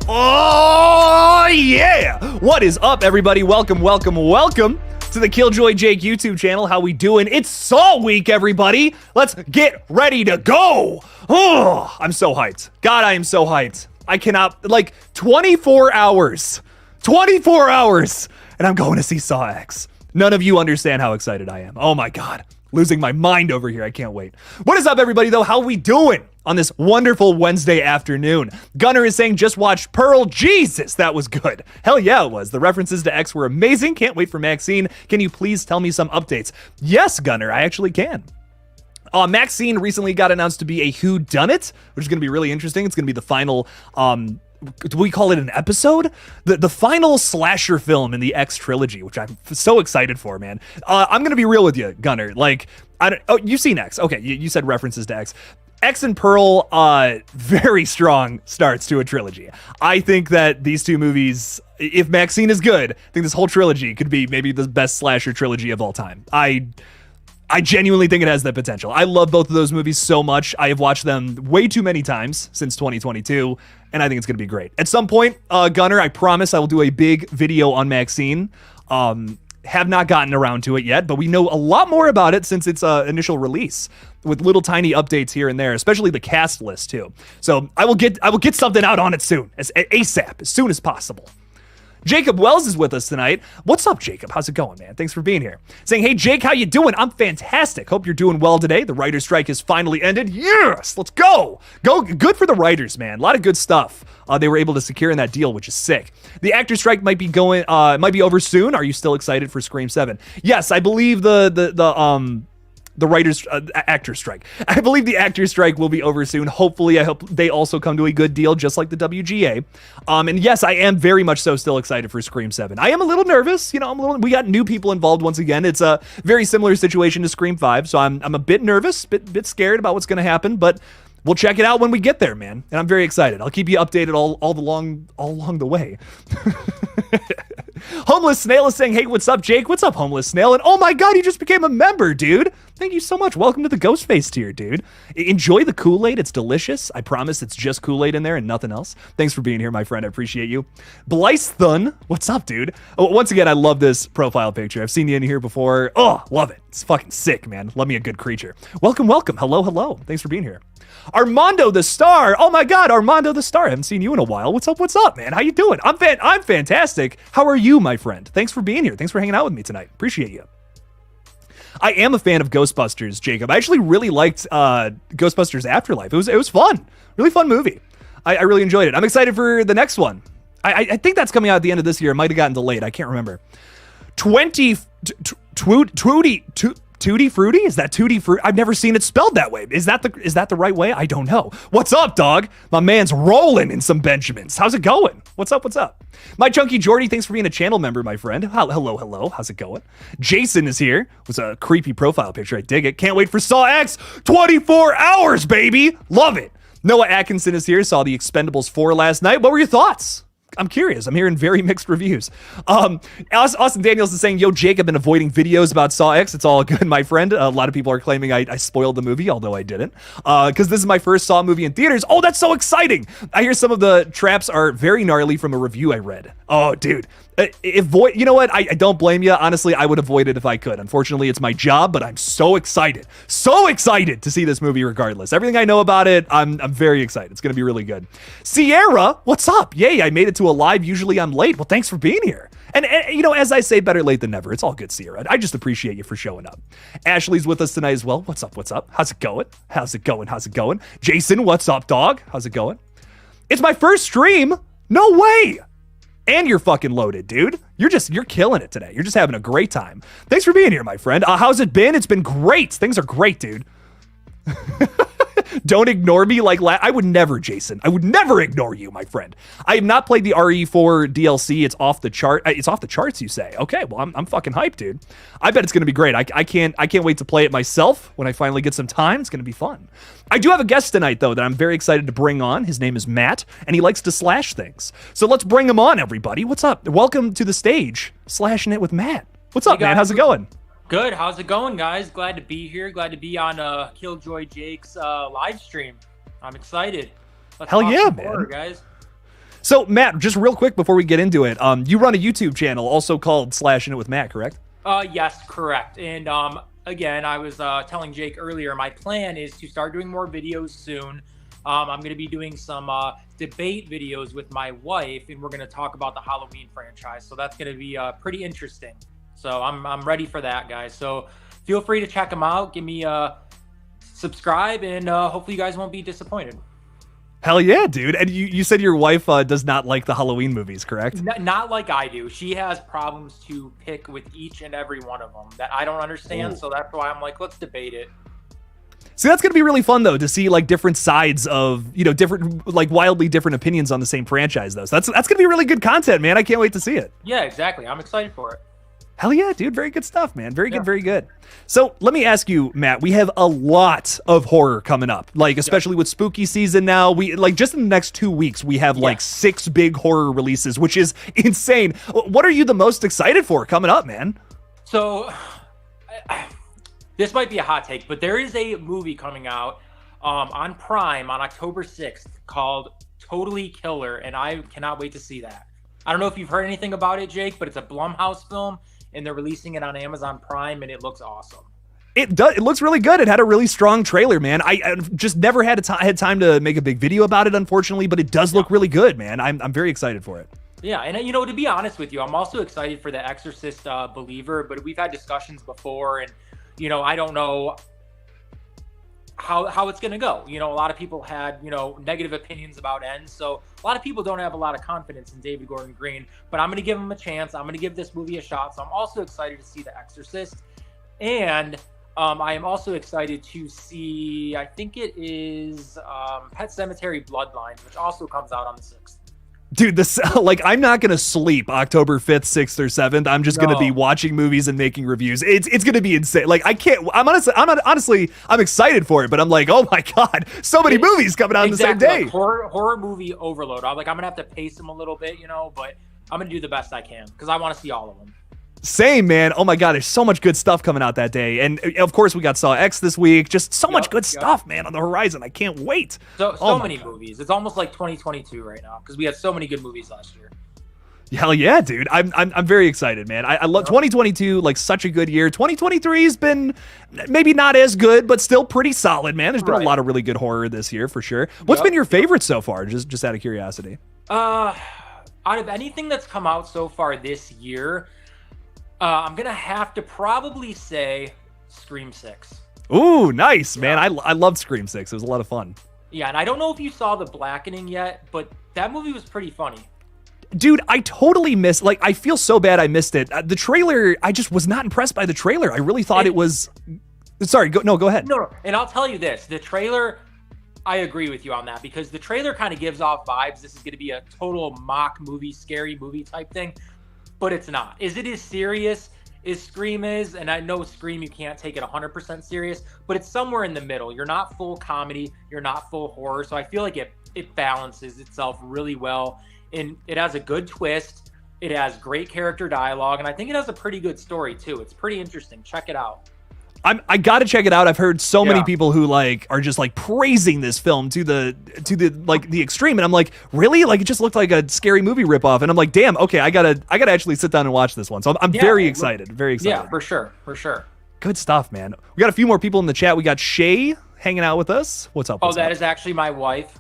Oh, yeah! What is up, everybody? Welcome to the KillJoy Jake YouTube channel. How we doing? It's Saw Week, everybody! Let's get ready to go! Oh, I'm so hyped. God, I am so hyped. I cannot, 24 hours. 24 hours! And I'm going to see Saw X. None of you understand how excited I am. Oh my God. Losing my mind over here. I can't wait. What is up, everybody, though? How we doing on this wonderful Wednesday afternoon? Gunner is saying, just watched Pearl. Jesus, that was good. Hell yeah, it was. The references to X were amazing. Can't wait for Maxine. Can you please tell me some updates? Yes, Gunner, I actually can. Maxine recently got announced to be a whodunit, which is going to be really interesting. It's going to be the final, do we call it an episode? The final slasher film in the X trilogy, which I'm so excited for, man. I'm going to be real with you, Gunner. You've seen X. Okay, you said references to X. X and Pearl, very strong starts to a trilogy. I think that these two movies, if Maxine is good, I think this whole trilogy could be maybe the best slasher trilogy of all time. I genuinely think it has that potential. I love both of those movies so much. I have watched them way too many times since 2022, and I think it's going to be great. At some point, Gunner, I promise I will do a big video on Maxine. Have not gotten around to it yet, but we know a lot more about it since its initial release, with little tiny updates here and there, especially the cast list too. So I will get something out on it soon, ASAP, as soon as possible. Jacob Wells is with us tonight. What's up, Jacob? How's it going, man? Thanks for being here. Saying, hey, Jake, how you doing? I'm fantastic. Hope you're doing well today. The writer's strike has finally ended. Yes, let's go. Good for the writers, man. A lot of good stuff they were able to secure in that deal, which is sick. The actor strike might be over soon. Are you still excited for Scream 7? Yes, I believe the writers actor strike. I believe the actor strike will be over soon. Hopefully, I hope they also come to a good deal, just like the WGA. And yes, I am very much so still excited for Scream 7. I am a little nervous. You know, we got new people involved once again. It's a very similar situation to Scream 5, so I'm a bit nervous, bit scared about what's going to happen, but we'll check it out when we get there, man. And I'm very excited. I'll keep you updated all along the way. Homeless Snail is saying, hey, what's up, Jake? What's up, Homeless Snail? And oh my God, you just became a member, dude. Thank you so much. Welcome to the Ghostface tier, dude. Enjoy the Kool-Aid. It's delicious. I promise it's just Kool-Aid in there and nothing else. Thanks for being here, my friend. I appreciate you. Blythun, what's up, dude? Oh, once again, I love this profile picture. I've seen you in here before. Oh, love it. It's fucking sick, man. Love me a good creature. Welcome. Hello. Thanks for being here. Armando the Star. Oh my God, Armando the Star. I haven't seen you in a while. What's up, man? How you doing? I'm fantastic. How are you, my friend? Thanks for being here. Thanks for hanging out with me tonight. Appreciate you. I am a fan of Ghostbusters, Jacob. I actually really liked Ghostbusters Afterlife. It was fun. Really fun movie. I really enjoyed it. I'm excited for the next one. I think that's coming out at the end of this year. It might have gotten delayed. I can't remember. Tutti Frutti? Is that Tutti Frutti? I've never seen it spelled that way. Is that the right way? I don't know. What's up, dog? My man's rolling in some Benjamins. How's it going? What's up? My Chunky Jordy, thanks for being a channel member, my friend. Hello. How's it going? Jason is here. It was a creepy profile picture. I dig it. Can't wait for Saw X. 24 hours, baby. Love it. Noah Atkinson is here. Saw The Expendables 4 last night. What were your thoughts? I'm curious. I'm hearing very mixed reviews. Austin Daniels is saying, yo, Jake, I've been avoiding videos about Saw X. It's all good, my friend. A lot of people are claiming I spoiled the movie, although I didn't. Because this is my first Saw movie in theaters. Oh, that's so exciting. I hear some of the traps are very gnarly from a review I read. Oh, dude. You know what? I don't blame you. Honestly, I would avoid it if I could. Unfortunately, it's my job, but I'm so excited to see this movie regardless. Everything I know about it, I'm very excited. It's going to be really good. Sierra, what's up? Yay, I made it to a live. Usually I'm late. Well, thanks for being here. And you know, as I say, better late than never. It's all good, Sierra. I just appreciate you for showing up. Ashley's with us tonight as well. What's up? How's it going? Jason, what's up, dog? How's it going? It's my first stream. No way. And you're fucking loaded, dude. You're killing it today. You're just having a great time. Thanks for being here, my friend. How's it been? It's been great. Things are great, dude. Don't ignore me like I would never, Jason. I would never ignore you, my friend. I have not played the RE4 DLC. It's off the chart. It's off the charts, you say? Okay, well, I'm fucking hyped, dude. I bet it's gonna be great. I can't wait to play it myself when I finally get some time. It's gonna be fun. I do have a guest tonight, though, that I'm very excited to bring on. His name is Matt, and he likes to slash things. So let's bring him on, everybody. What's up? Welcome to the stage, Slashing It with Matt. What's up, man? How's it going? Good. How's it going, guys? Glad to be here. Glad to be on KillJoy Jake's live stream. I'm excited. Hell yeah, man. Guys. So Matt, just real quick before we get into it, you run a YouTube channel also called Slashing It with Matt, correct? Yes, correct. And again, I was telling Jake earlier, my plan is to start doing more videos soon. I'm going to be doing some debate videos with my wife, and we're going to talk about the Halloween franchise. So that's going to be pretty interesting. So I'm ready for that, guys. So feel free to check them out. Give me a subscribe, and hopefully you guys won't be disappointed. Hell yeah, dude. And you said your wife does not like the Halloween movies, correct? Not like I do. She has problems to pick with each and every one of them that I don't understand. Ooh. So that's why I'm like, let's debate it. So that's going to be really fun, though, to see like different sides of, different, like wildly different opinions on the same franchise, though. So that's going to be really good content, man. I can't wait to see it. Yeah, exactly. I'm excited for it. Hell yeah, dude. Very good stuff, man. Very good, very good. So let me ask you, Matt, we have a lot of horror coming up, like especially with spooky season now. We like just in the next 2 weeks, we have like 6 big horror releases, which is insane. What are you the most excited for coming up, man? So this might be a hot take, but there is a movie coming out on Prime on October 6th called Totally Killer, and I cannot wait to see that. I don't know if you've heard anything about it, Jake, but it's a Blumhouse film, and they're releasing it on Amazon Prime, and it looks awesome. It does. It looks really good. It had a really strong trailer, man. I just never had time to make a big video about it, unfortunately, but it does look really good, man. I'm very excited for it. Yeah, and to be honest with you, I'm also excited for The Exorcist Believer, but we've had discussions before, and I don't know how it's going to go. A lot of people had, negative opinions about Ends. So a lot of people don't have a lot of confidence in David Gordon Green, but I'm going to give him a chance. I'm going to give this movie a shot. So I'm also excited to see The Exorcist. And I am also excited to see, I think it is Pet Sematary Bloodlines, which also comes out on the 6th. Dude, this I'm not gonna sleep October 5th, 6th, or 7th. I'm just gonna be watching movies and making reviews. It's gonna be insane. Like I can't. I'm excited for it, but I'm like, oh my god, so many movies coming out on the same day. Like horror movie overload. I'm gonna have to pace them a little bit, but I'm gonna do the best I can because I want to see all of them. Same, man. Oh my god, there's so much good stuff coming out that day, and of course we got Saw X this week. Just so much good stuff, man, on the horizon. I can't wait. So many movies. It's almost like 2022 right now because we had so many good movies last year. Hell yeah, dude. I'm very excited, man. I love 2022, like such a good year. 2023 has been maybe not as good, but still pretty solid, man. There's been a lot of really good horror this year for sure. What's been your favorite so far? Just out of curiosity. Out of anything that's come out so far this year, I'm gonna have to probably say Scream 6. Ooh, nice, man. I loved Scream 6. It was a lot of fun. Yeah, and I don't know if you saw The Blackening yet, but that movie was pretty funny. Dude, I totally missed. Like, I feel so bad I missed it. The trailer, I just was not impressed by the trailer. I really thought it was. Sorry, go ahead. No, and I'll tell you this: the trailer. I agree with you on that because the trailer kind of gives off vibes. This is going to be a total mock movie, scary movie type thing. But it's not. It is serious as Scream is, and I know Scream you can't take it 100% serious, but it's somewhere in the middle. You're not full comedy, you're not full horror, so I feel like it balances itself really well, and it has a good twist, it has great character dialogue, and I think it has a pretty good story too. It's pretty interesting. Check it out. I gotta check it out. I've heard so many people who are just praising this film to the extreme, and I'm like, really? Like it just looked like a scary movie ripoff, and I'm like, damn, okay, I gotta actually sit down and watch this one. So I'm very excited, very excited. Yeah, for sure. Good stuff, man. We got a few more people in the chat. We got Shay hanging out with us. What's up? That is actually my wife.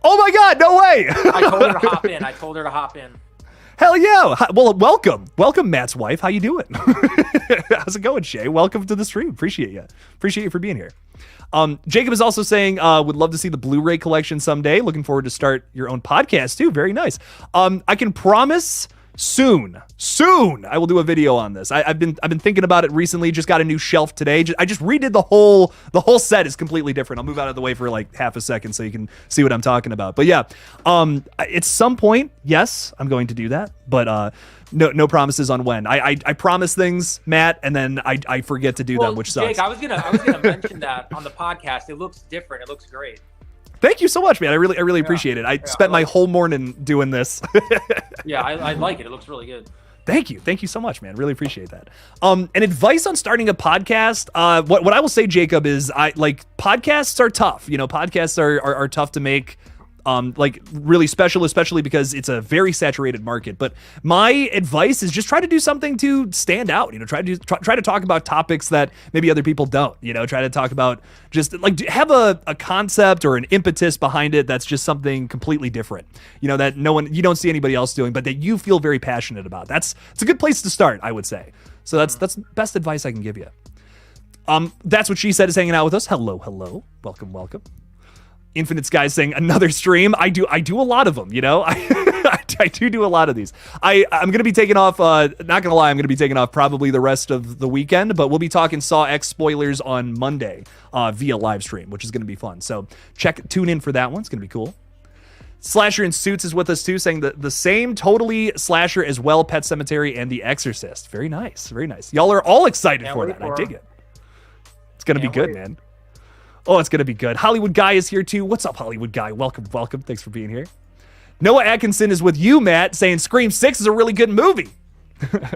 Oh my god, no way! I told her to hop in. Hell yeah! Well, welcome, Matt's wife. How you doing? How's it going, Shay? Welcome to the stream. Appreciate you for being here. Jacob is also saying would love to see the Blu-ray collection someday. Looking forward to start your own podcast too. Very nice. I can promise soon I will do a video on this. I've been thinking about it recently. Just got a new shelf today. I just redid the whole set is completely different. I'll move out of the way for like half a second so you can see what I'm talking about. But yeah, at some point, yes, I'm going to do that. But no promises on when. I promise things, Matt, and then I forget to do them, which sucks. Jake, I was gonna mention that on the podcast. It looks different. It looks great. Thank you so much, man. I really appreciate it. I spent my whole morning doing this. Yeah, I like it. It looks really good. Thank you so much, man. Really appreciate that. And advice on starting a podcast. What I will say, Jacob, is podcasts are tough. Podcasts are tough to make. like really special, especially because it's a very saturated market. But my advice is just try to do something to stand out. Try to talk about topics that maybe other people don't. Try to talk about just like have a concept or an impetus behind it that's just something completely different. That you don't see anybody else doing, but that you feel very passionate about. It's a good place to start, I would say. So that's the best advice I can give you. That's what she said is hanging out with us. Hello, welcome. Infinite Skies saying another stream. I do a lot of them, I do a lot of these. I'm going to be taking off, not going to lie, I'm going to be taking off probably the rest of the weekend, but we'll be talking Saw X spoilers on Monday via live stream, which is going to be fun. So tune in for that one. It's going to be cool. Slasher in Suits is with us too, saying the same totally slasher as well, Pet Sematary and The Exorcist. Very nice, very nice. Y'all are all excited for that. I dig it. It's going to be good, man. Oh, it's going to be good. Hollywood Guy is here too. What's up, Hollywood Guy? Welcome. Thanks for being here. Noah Atkinson is with you, Matt, saying Scream 6 is a really good movie.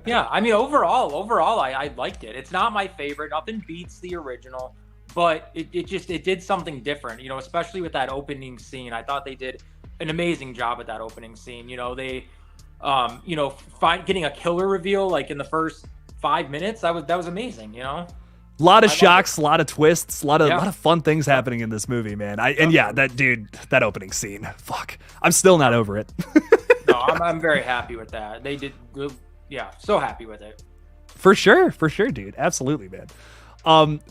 Yeah, I mean, overall, I liked it. It's not my favorite. Nothing beats the original, but it did something different, especially with that opening scene. I thought they did an amazing job with that opening scene. They, getting a killer reveal like in the first 5 minutes, that was amazing, A lot of shocks, a lot of twists, a lot of fun things happening in this movie, man. That opening scene, fuck, I'm still not over it. No, I'm very happy with that. They did good. Yeah, so happy with it. For sure, dude. Absolutely, man.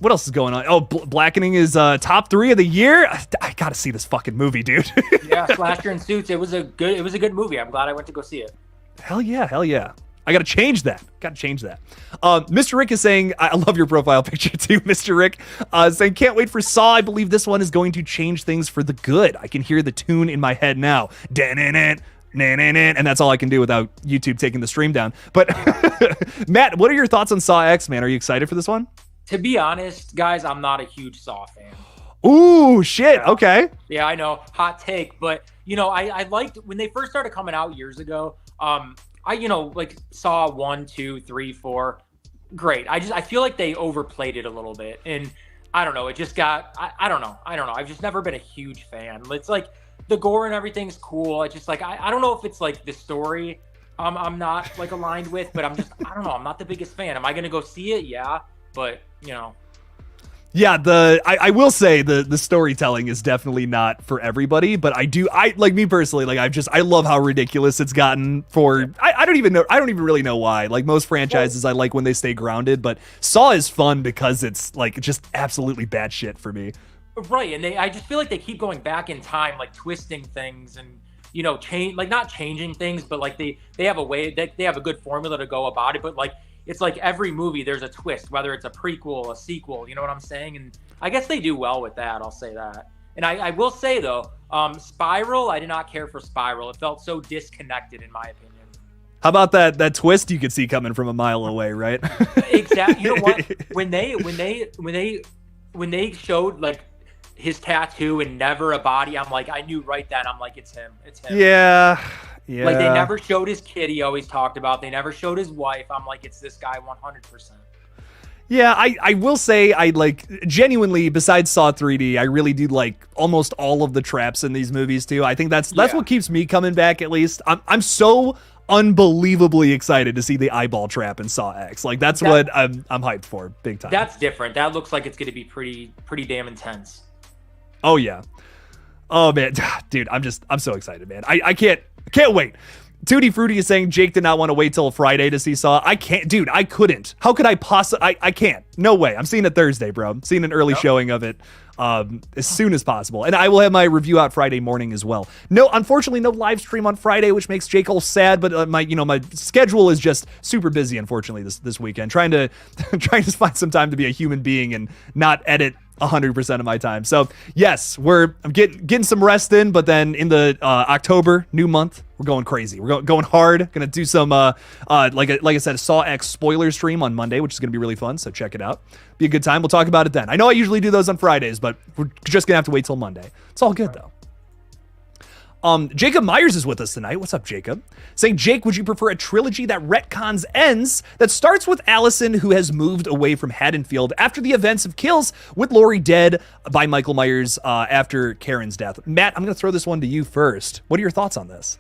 What else is going on? Oh, Blackening is top 3 of the year. I gotta see this fucking movie, dude. Yeah, Slasher in Suits. It was a good movie. I'm glad I went to go see it. Hell yeah. I gotta change that. Mr. Rick is saying, I love your profile picture too, Mr. Rick. Saying, can't wait for Saw. I believe this one is going to change things for the good. I can hear the tune in my head now. And that's all I can do without YouTube taking the stream down. But Matt, what are your thoughts on Saw X, man? Are you excited for this one? To be honest, guys, I'm not a huge Saw fan. Ooh, shit. Yeah. Okay. Yeah, I know. Hot take. But, I liked when they first started coming out years ago. I Saw 1, 2, 3, 4. Great. I feel like they overplayed it a little bit. And I don't know. It just got, I don't know. I've just never been a huge fan. It's like the gore and everything's cool. I just I don't know if it's like the story I'm not aligned with, but I don't know. I'm not the biggest fan. Am I going to go see it? Yeah. But, Yeah, I will say the storytelling is definitely not for everybody, but I like me personally, I love how ridiculous it's gotten for, I don't even really know why. Like most franchises, I like when they stay grounded, but Saw is fun because it's just absolutely batshit for me. Right, and I just feel like they keep going back in time, twisting things and, change, not changing things, but they have a way, they have a good formula to go about it, but it's like every movie there's a twist, whether it's a prequel, a sequel, you know what I'm saying? And I guess they do well with that, I'll say that. And I will say, though, Spiral, I did not care for Spiral. It felt so disconnected, in my opinion. How about that twist you could see coming from a mile away, right? Exactly. You know what? When they showed, his tattoo and never a body, I'm I knew right then, I'm it's him. It's him. Yeah. Yeah. They never showed his kid he always talked about. They never showed his wife. I'm it's this guy 100%. Yeah, I will say I genuinely, besides Saw 3D, I really do almost all of the traps in these movies too. I think that's what keeps me coming back, at least. I'm so unbelievably excited to see the eyeball trap in Saw X. That's what I'm hyped for, big time. That's different. That looks like it's going to be pretty damn intense. Oh yeah. Oh man, dude, I'm so excited, man. I can't wait. Tutti Frutti is saying Jake did not want to wait till Friday to see Saw. I can't, dude. I couldn't. How could I possibly? I can't. No way. I'm seeing it Thursday, bro. I'm seeing an early showing of it as soon as possible, and I will have my review out Friday morning as well. No, unfortunately, no live stream on Friday, which makes Jake all sad. But my schedule is just super busy, unfortunately, this weekend. Trying to find some time to be a human being and not edit 100% of my time. So yes, I'm getting some rest in, but then in the October, new month, we're going crazy. We're going hard. Gonna do some like I said, a Saw X spoiler stream on Monday, which is gonna be really fun. So check it out. Be a good time. We'll talk about it then. I know I usually do those on Fridays, but we're just gonna have to wait till Monday. It's all good though. Jacob Myers is with us tonight. What's up, Jacob? Saying, Jake, would you prefer a trilogy that retcons ends that starts with Allison, who has moved away from Haddonfield after the events of Kills, with Laurie dead by Michael Myers after Karen's death? Matt, I'm going to throw this one to you first. What are your thoughts on this?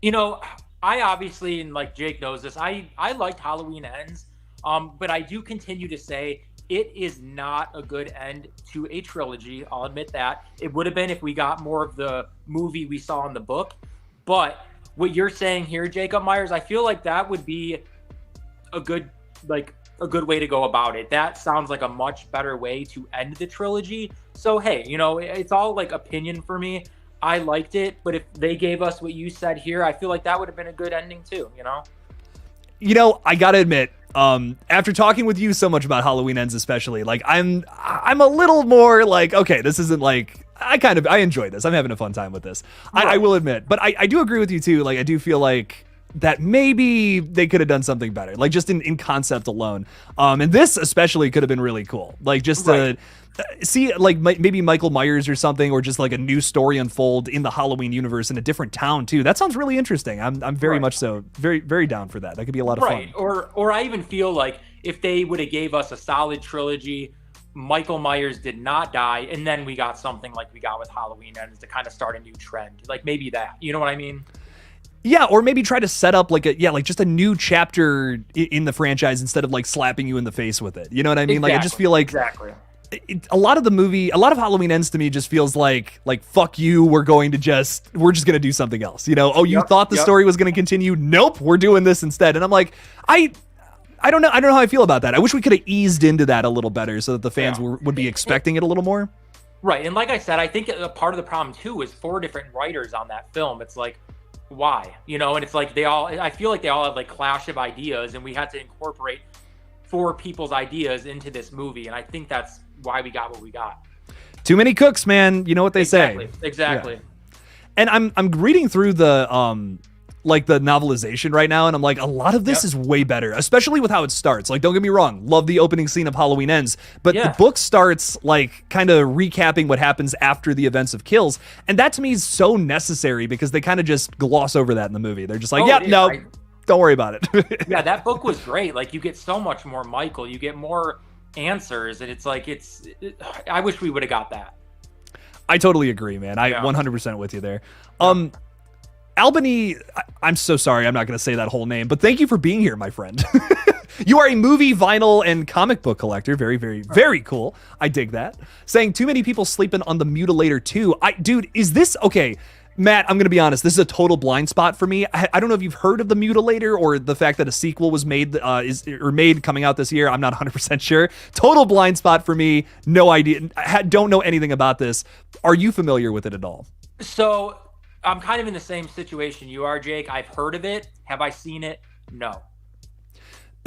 You know, I obviously, and like Jake knows this, I liked Halloween Ends, but I do continue to say it is not a good end to a trilogy. I'll admit that. It would have been if we got more of the movie we saw in the book. But what you're saying here, Jacob Myers, I feel like that would be a good way to go about it. That sounds like a much better way to end the trilogy. So, hey, you know, it's all like opinion for me. I liked it, but if they gave us what you said here, I feel like that would have been a good ending too, you know? You know, I gotta admit, after talking with you so much about Halloween Ends especially, like I'm a little more like, okay, this isn't like, I enjoy this. I'm having a fun time with this. Right. I will admit, but I do agree with you too. Like, I do feel like that maybe they could have done something better, like just in concept alone. And this especially could have been really cool. Like just to see like maybe Michael Myers or something, or just like a new story unfold in the Halloween universe in a different town too. That sounds really interesting. I'm very much so very down for that. That could be a lot of fun. Or I even feel like if they would have gave us a solid trilogy, Michael Myers did not die, and then we got something like we got with Halloween Ends to kind of start a new trend. Like maybe that, you know what I mean? Yeah, or maybe try to set up like just a new chapter in the franchise instead of like slapping you in the face with it. You know what I mean? Exactly. Like I just feel like a lot of Halloween Ends to me just feels like fuck you, we're just gonna do something else. You know, you thought the story was gonna continue. Nope, we're doing this instead. And I'm like, I don't know how I feel about that. I wish we could have eased into that a little better so that the fans would be expecting it a little more. Right, and like I said, I think a part of the problem too is 4 different writers on that film. It's like, why? You know, and it's like I feel like they all have like clash of ideas, and we had to incorporate 4 people's ideas into this movie, and I think that's why we got what we got. Too many cooks, man. You know what they say. Exactly. Yeah. And I'm reading through the the novelization right now, and I'm like, a lot of this is way better, especially with how it starts. Like, don't get me wrong, love the opening scene of Halloween Ends, but the book starts like kind of recapping what happens after the events of Kills, and that to me is so necessary because they kind of just gloss over that in the movie. They're just like, don't worry about it. Yeah, that book was great. Like, you get so much more Michael, you get more answers, and it's like I wish we would have got that. I totally agree, man. I 100% with you there. Albany, I'm so sorry, I'm not going to say that whole name, but thank you for being here, my friend. You are a movie, vinyl, and comic book collector. Very, very, very cool. I dig that. Saying too many people sleeping on the Mutilator 2. Dude, is this okay? Matt, I'm going to be honest. This is a total blind spot for me. I don't know if you've heard of the Mutilator or the fact that a sequel was made coming out this year. I'm not 100% sure. Total blind spot for me. No idea. Don't know anything about this. Are you familiar with it at all? So I'm kind of in the same situation you are, Jake. I've heard of it. Have I seen it? No.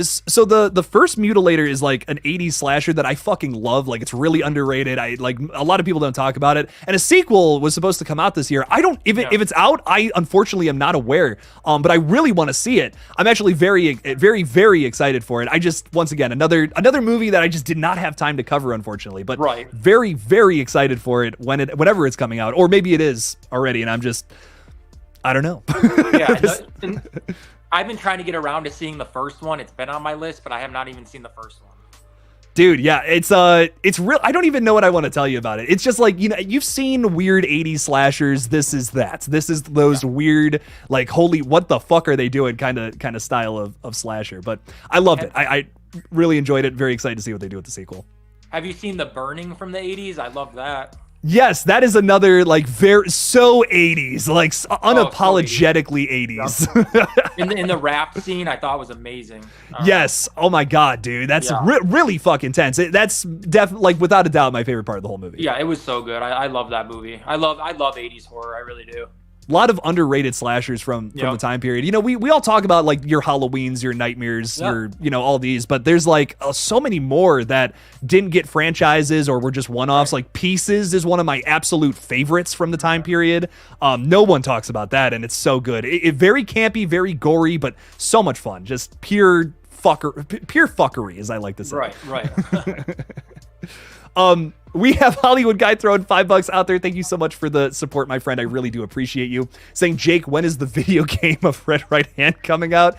So the first Mutilator is like an 80s slasher that I fucking love. Like, it's really underrated. I like, a lot of people don't talk about it. And a sequel was supposed to come out this year. If it's out, I unfortunately am not aware. But I really want to see it. I'm actually very, very, very excited for it. I just, once again, another movie that I just did not have time to cover, unfortunately. But very, very excited for it whenever it's coming out, or maybe it is already, and I'm just, I don't know. I've been trying to get around to seeing the first one. It's been on my list, but I have not even seen the first one. Dude, yeah, it's real. I don't even know what I want to tell you about it. It's just like, you know, you've seen weird 80s slashers. This is that. This is those weird, like, holy, what the fuck are they doing kind of style of slasher. But I loved it. I really enjoyed it. Very excited to see what they do with the sequel. Have you seen The Burning from the 80s? I love that. Yes, that is another, like, so 80s, like, unapologetically 80s. in the rap scene, I thought was amazing. Yes. Oh my God, dude. That's really fucking tense. That's definitely, like, without a doubt, my favorite part of the whole movie. Yeah, it was so good. I love that movie. I love 80s horror. I really do. A lot of underrated slashers from the time period. You know, we all talk about like your Halloweens, your Nightmares, your, you know, all these, but there's like so many more that didn't get franchises or were just one-offs. Like Pieces is one of my absolute favorites from the time period. No one talks about that, and it's so good. It very campy, very gory, but so much fun. Just pure fuckery, as I like to say. Right. We have Hollywood Guy throwing $5 out there. Thank you so much for the support, my friend. I really do appreciate you. Saying, Jake, when is the video game of Red Right Hand coming out?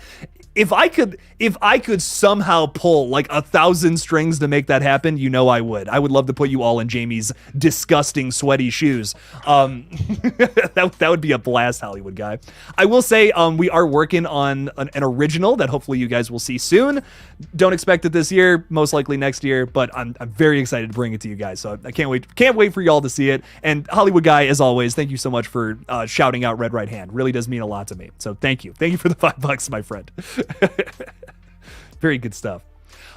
If I could somehow pull like 1,000 strings to make that happen, you know I would. I would love to put you all in Jamie's disgusting, sweaty shoes. That would be a blast, Hollywood Guy. I will say we are working on an original that hopefully you guys will see soon. Don't expect it this year, most likely next year, but I'm very excited to bring it to you guys. So I can't wait for y'all to see it. And Hollywood Guy, as always, thank you so much for shouting out Red Right Hand. Really does mean a lot to me. So thank you. Thank you for the $5, my friend. Very good stuff.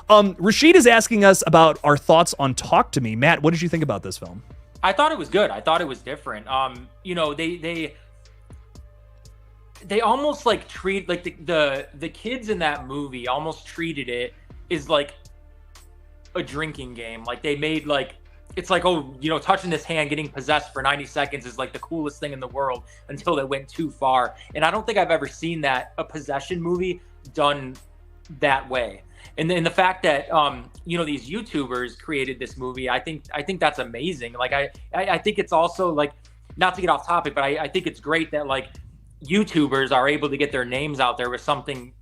Rashid is asking us about our thoughts on Talk to Me. Matt, what did you think about this film? I thought it was good. I thought it was different. You know, they almost like treat like the kids in that movie almost treated it as like a drinking game. Like they made like it's like, oh, you know, touching this hand, getting possessed for 90 seconds is like the coolest thing in the world until it went too far. And I don't think I've ever seen a possession movie done that way. And then the fact that you know, these YouTubers created this movie, I think that's amazing. Like I think it's also like, not to get off topic, but I think it's great that like YouTubers are able to get their names out there with something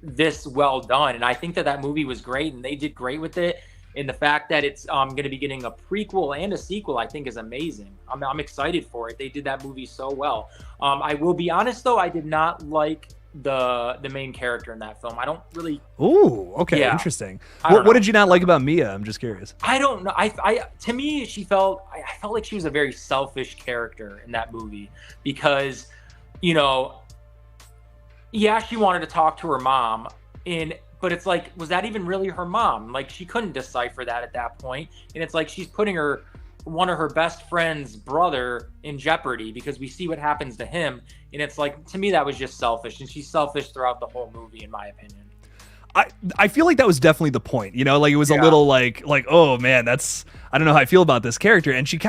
this well done. And I think that movie was great and they did great with it. And the fact that it's going to be getting a prequel and a sequel, I think is amazing. I'm excited for it. They did that movie so well. I will be honest though, I did not like the main character in that film. I don't really. Ooh, okay, yeah. Interesting. What did you not like about Mia? I'm just curious. I don't know. To me, I felt like she was a very selfish character in that movie because, you know, yeah, she wanted to talk to her mom, but it's like, was that even really her mom? Like, she couldn't decipher that at that point. And it's like she's putting one of her best friend's brother in jeopardy because we see what happens to him. And it's like, to me, that was just selfish. And she's selfish throughout the whole movie, in my opinion. I feel like that was definitely the point, you know, like it was a little like, oh man, I don't know how I feel about this character. And she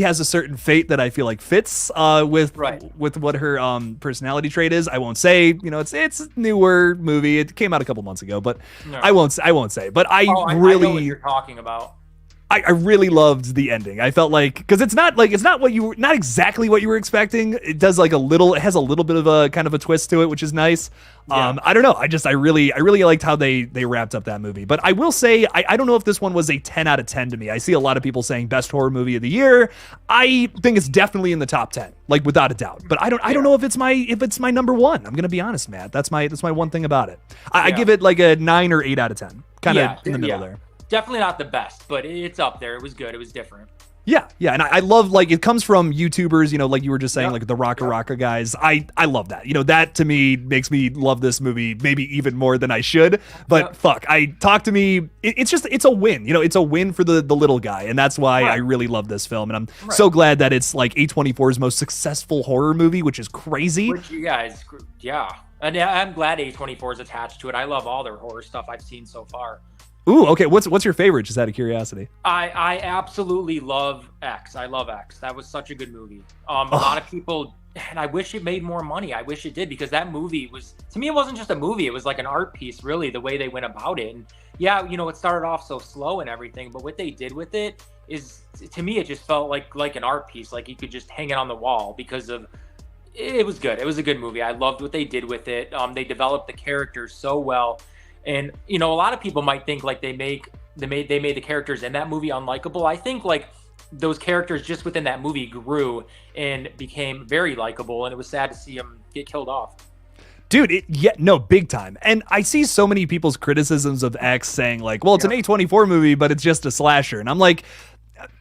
has a certain fate that I feel like fits with what her personality trait is. I won't say, you know, it's a newer movie. It came out a couple months ago, but no. I won't say. But I know what you're talking about. I really loved the ending. I felt like, because it's not exactly what you were expecting. It does it has a little bit of a kind of a twist to it, which is nice. Yeah. I don't know. I really liked how they wrapped up that movie. But I will say, I don't know if this one was a 10 out of 10 to me. I see a lot of people saying best horror movie of the year. I think it's definitely in the top 10, like without a doubt. But I don't know if it's my number one. I'm gonna be honest, Matt. That's my one thing about it. I give it like a 9 or 8 out of 10, kind of in the middle there. Definitely not the best, but it's up there. It was good. It was different. Yeah, and I love, like, it comes from YouTubers, you know, like you were just saying, like the Rocka guys. I love that. You know, that to me makes me love this movie maybe even more than I should. But Talk to Me, it's a win. You know, it's a win for the little guy, and that's why I really love this film. And I'm so glad that it's like A24's most successful horror movie, which is crazy. Which you guys, and I'm glad A24 is attached to it. I love all their horror stuff I've seen so far. Ooh, okay. What's your favorite? Just out of curiosity. I absolutely love X. I love X. That was such a good movie. A lot of people, and I wish it made more money. I wish it did, because that movie was, to me, it wasn't just a movie. It was like an art piece, really, the way they went about it. And yeah, you know, it started off so slow and everything, but what they did with it is, to me, it just felt like an art piece. Like you could just hang it on the wall because of. It was good. It was a good movie. I loved what they did with it. They developed the characters so well. And, you know, a lot of people might think like they made the characters in that movie unlikable. I think like those characters just within that movie grew and became very likable, and it was sad to see them get killed off. Dude, big time. And I see so many people's criticisms of X saying like, well, it's an A24 movie, but it's just a slasher. And I'm like,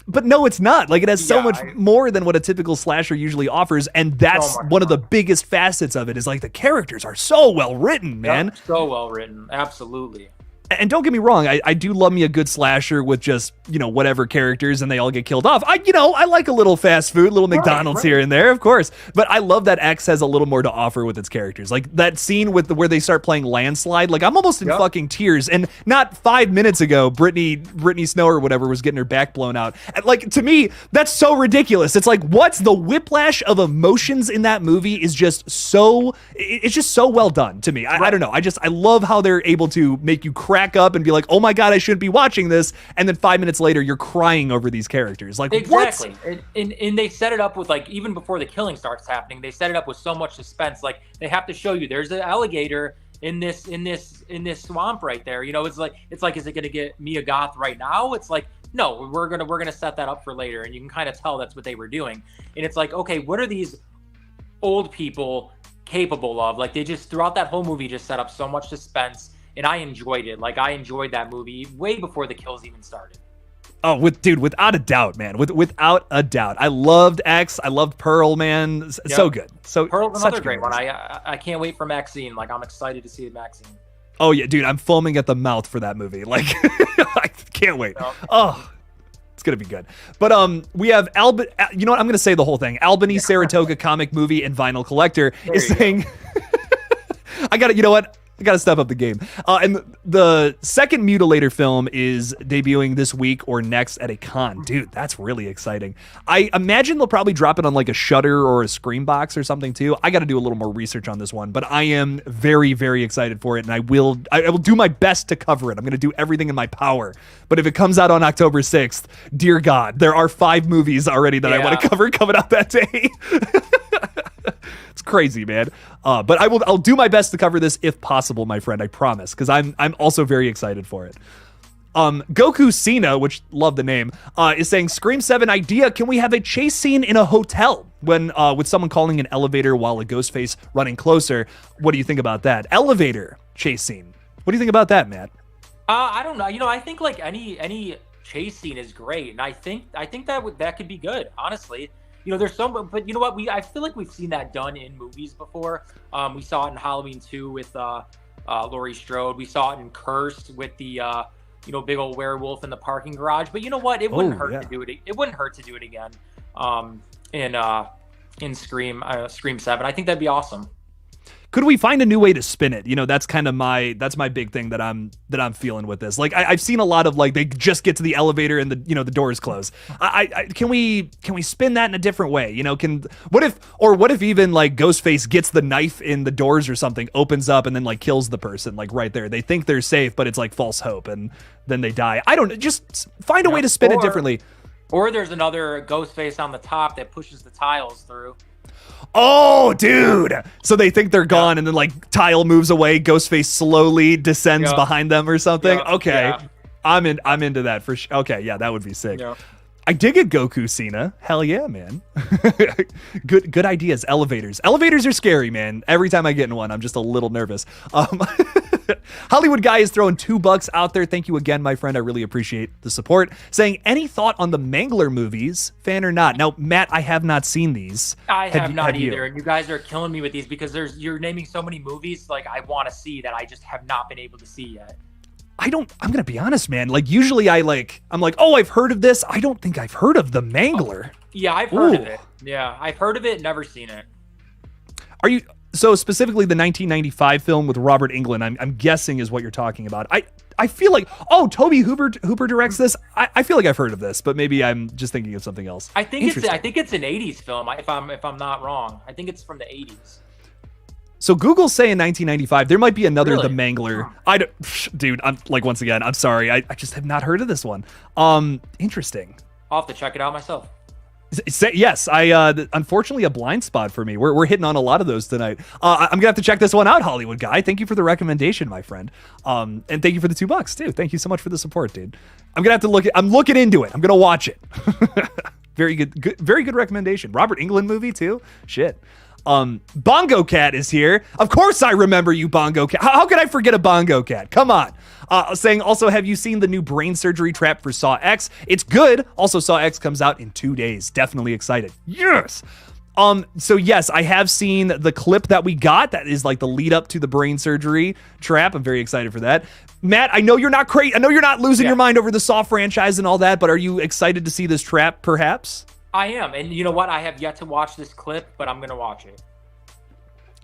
but no, it's not. Like, it has so much more than what a typical slasher usually offers, and that's one of the biggest facets of it. Is like the characters are so well written, man. So well written, absolutely. And don't get me wrong, I do love me a good slasher with just, you know, whatever characters and they all get killed off. I like a little fast food, little McDonald's here and there, of course. But I love that X has a little more to offer with its characters. Like that scene with where they start playing Landslide, like I'm almost in fucking tears. And not 5 minutes ago, Brittany Snow or whatever was getting her back blown out. And like, to me, that's so ridiculous. It's like, what's the whiplash of emotions in that movie is just so, it's just so well done to me. I don't know. I love how they're able to make you cry crack up and be like, oh my God, I shouldn't be watching this. And then 5 minutes later, you're crying over these characters. Like, exactly. what? And they set it up with, like, even before the killing starts happening, they set it up with so much suspense. Like, they have to show you there's an alligator in this swamp right there. You know, it's like, is it going to get Mia Goth right now? It's like, no, we're gonna set that up for later. And you can kind of tell that's what they were doing. And it's like, okay, what are these old people capable of? Like, they just, throughout that whole movie, just set up so much suspense, and I enjoyed it. Like, I enjoyed that movie way before the kills even started. Oh, without a doubt, man. Without a doubt. I loved X. I loved Pearl, man. So good. So Pearl's another great one. I can't wait for Maxine. Like, I'm excited to see Maxine. Oh yeah, dude, I'm foaming at the mouth for that movie. Like, I can't wait. No. Oh, it's gonna be good. But we have you know what? I'm gonna say the whole thing. Albany Saratoga comic movie and vinyl collector is saying, I gotta, you know what? I gotta step up the game. And the second Mutilator film is debuting this week or next at a con. Dude, that's really exciting. I imagine they'll probably drop it on like a Shudder or a Screambox or something too. I gotta do a little more research on this one, but I am very, very excited for it, and I will do my best to cover it. I'm gonna do everything in my power. But if it comes out on October 6th, dear God, there are 5 movies already that I want to cover coming out that day. It's crazy, man. But I'll do my best to cover this if possible, my friend. I promise, because I'm also very excited for it. Goku Cena, which love the name, is saying, Scream 7 idea. Can we have a chase scene in a hotel when with someone calling an elevator while a ghost face running closer? What do you think about that? Elevator chase scene. What do you think about that, Matt? I don't know. You know, I think like any chase scene is great, and I think that could be good, honestly. You know, there's some, but you know what? I feel like we've seen that done in movies before. We saw it in Halloween 2 with Laurie Strode. We saw it in Cursed with the big old werewolf in the parking garage. But you know what? It wouldn't hurt to do it. It wouldn't hurt to do it again. In Scream 7. I think that'd be awesome. Could we find a new way to spin it? You know, that's kind of my big thing that I'm feeling with this. Like, I've seen a lot of, like, they just get to the elevator and the doors close. Can we spin that in a different way? You know, what if even like Ghostface gets the knife in the doors or something, opens up and then like kills the person like right there. They think they're safe, but it's like false hope, and then they die. I don't know. Just find a way to spin it differently. Or there's another Ghostface on the top that pushes the tiles through. Oh, dude. So they think they're gone, and then like tile moves away, Ghostface slowly descends behind them or something. Okay. I'm into that for sure. Okay, yeah, that would be sick. I dig it, Goku Cena. Hell yeah, man. Good ideas. Elevators are scary, man. Every time I get in one, I'm just a little nervous. Hollywood Guy is throwing $2 out there. Thank you again, my friend. I really appreciate the support. Saying, any thought on the Mangler movies, fan or not? Now, Matt, I have not seen these. I have not either. And you guys are killing me with these because you're naming so many movies like I want to see that I just have not been able to see yet. I'm going to be honest, man. Like, usually I'm like, oh, I've heard of this. I don't think I've heard of the Mangler. Yeah, I've heard of it. Yeah, I've heard of it, never seen it. Are you... So specifically the 1995 film with Robert Englund, I'm guessing is what you're talking about. I feel like, Tobe Hooper directs this. I feel like I've heard of this, but maybe I'm just thinking of something else. I think it's an 80s film. If I'm not wrong, I think it's from the 80s. So Google's saying 1995. There might be another really? The Mangler. Dude, I'm like, once again, I'm sorry. I just have not heard of this one. Interesting. I'll have to check it out myself. Yes, unfortunately a blind spot for me. We're hitting on a lot of those tonight. I'm gonna have to check this one out, Hollywood Guy. Thank you for the recommendation, my friend. And thank you for the $2 too. Thank you so much for the support, dude. I'm gonna have to I'm looking into it. I'm gonna watch it. Very good, very good recommendation. Robert Englund movie too. Shit. Bongo Cat is here. Of course I remember you, Bongo Cat. How could I forget a Bongo Cat? Come on. Saying also, have you seen the new brain surgery trap for Saw X? It's good. Also, Saw X comes out in 2 days. Definitely excited. Yes. So yes, I have seen the clip that we got. That is like the lead up to the brain surgery trap. I'm very excited for that. Matt, I know you're not crazy. I know you're not losing your mind over the Saw franchise and all that, but are you excited to see this trap perhaps? I am. And you know what? I have yet to watch this clip, but I'm going to watch it.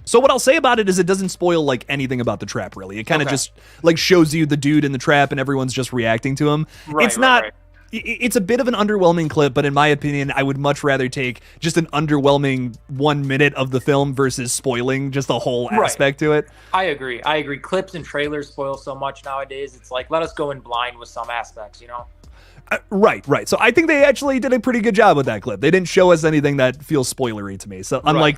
So what I'll say about it is it doesn't spoil like anything about the trap, really. It kind of just like shows you the dude in the trap and everyone's just reacting to him. It's not It's a bit of an underwhelming clip, but in my opinion, I would much rather take just an underwhelming 1 minute of the film versus spoiling just the whole aspect to it. I agree. Clips and trailers spoil so much nowadays. It's like, let us go in blind with some aspects, you know? Right. So I think they actually did a pretty good job with that clip. They didn't show us anything that feels spoilery to me. So unlike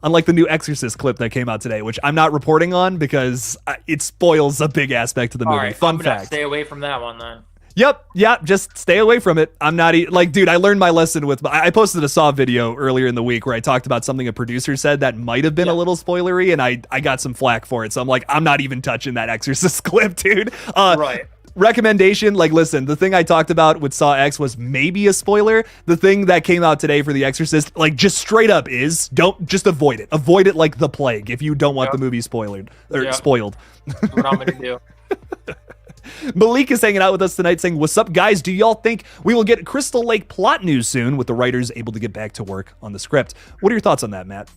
unlike the new Exorcist clip that came out today, which I'm not reporting on because it spoils a big aspect of the movie. All right, Fun fact. Stay away from that one then. Yep, just stay away from it. I'm not like, dude, I learned my lesson with, I posted a Saw video earlier in the week where I talked about something a producer said that might have been a little spoilery, and I got some flack for it. So I'm like, I'm not even touching that Exorcist clip, dude. Recommendation, like, listen, the thing I talked about with Saw X was maybe a spoiler. The thing that came out today for The Exorcist, like, just straight up just avoid it. Avoid it like the plague if you don't want the movie spoiled. That's what I'm gonna do. Malik is hanging out with us tonight saying, what's up, guys? Do y'all think we will get Crystal Lake plot news soon with the writers able to get back to work on the script? What are your thoughts on that, Matt?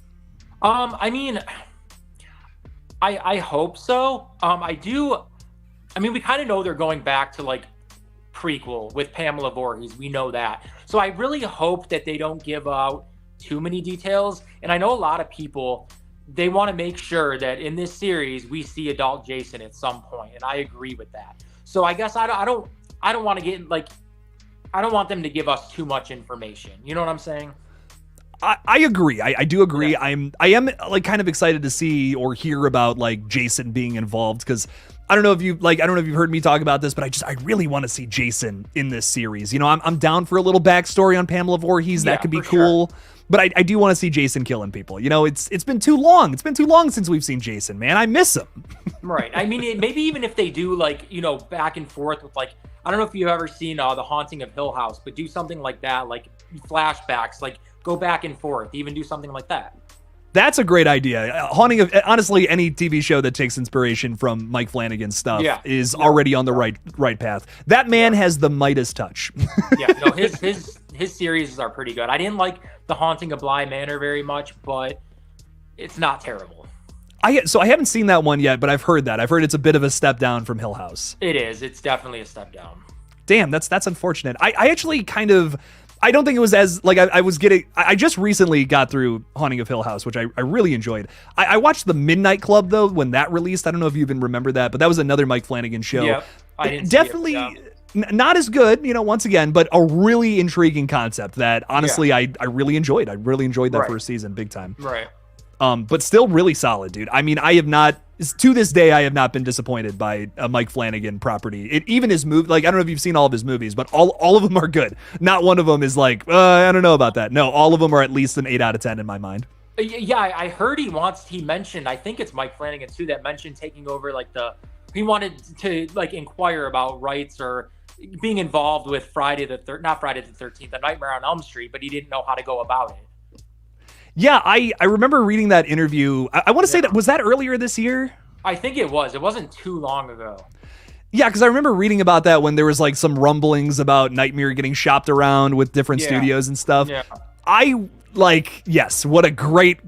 I mean, I hope so. I mean, we kind of know they're going back to, like, prequel with Pamela Voorhees. We know that. So I really hope that they don't give out too many details. And I know a lot of people, they want to make sure that in this series we see adult Jason at some point, and I agree with that. So I guess I don't want to get, like, I don't want them to give us too much information. You know what I'm saying? I agree. I do agree. I am like kind of excited to see or hear about, like, Jason being involved, because I don't know if you've heard me talk about this, but I really want to see Jason in this series. You know, I'm down for a little backstory on Pamela Voorhees. That could be cool. Sure. But I do want to see Jason killing people. You know, it's been too long. It's been too long since we've seen Jason, man. I miss him. Right. I mean, maybe even if they do, like, you know, back and forth with, like, I don't know if you've ever seen The Haunting of Hill House, but do something like that, like flashbacks, like go back and forth, even do something like that. That's a great idea. Honestly, any TV show that takes inspiration from Mike Flanagan's stuff is already on the right path. That man has the Midas touch. His series are pretty good. I didn't like The Haunting of Bly Manor very much, but it's not terrible. I haven't seen that one yet, but I've heard that. I've heard it's a bit of a step down from Hill House. It is. It's definitely a step down. Damn, that's unfortunate. I actually kind of, I don't think it was as, like, I just recently got through Haunting of Hill House, which I really enjoyed. I watched The Midnight Club, though, when that released. I don't know if you even remember that, but that was another Mike Flanagan show. Yeah, I didn't definitely see it, not as good, you know, once again, but a really intriguing concept that, honestly, I really enjoyed. I really enjoyed that first season, big time. Right. But still really solid, dude. I mean, to this day, I have not been disappointed by a Mike Flanagan property. Even his movie, like, I don't know if you've seen all of his movies, but all of them are good. Not one of them is like, I don't know about that. No, all of them are at least an 8 out of 10 in my mind. Yeah, I heard he mentioned, I think it's Mike Flanagan too, that mentioned taking over, like, he wanted to, like, inquire about rights or being involved with not Friday the 13th, A Nightmare on Elm Street, but he didn't know how to go about it. Yeah, I remember reading that interview. I want to say was that earlier this year? I think it was. It wasn't too long ago. Yeah, because I remember reading about that when there was, like, some rumblings about Nightmare getting shopped around with different studios and stuff. Yeah. Yes, what a great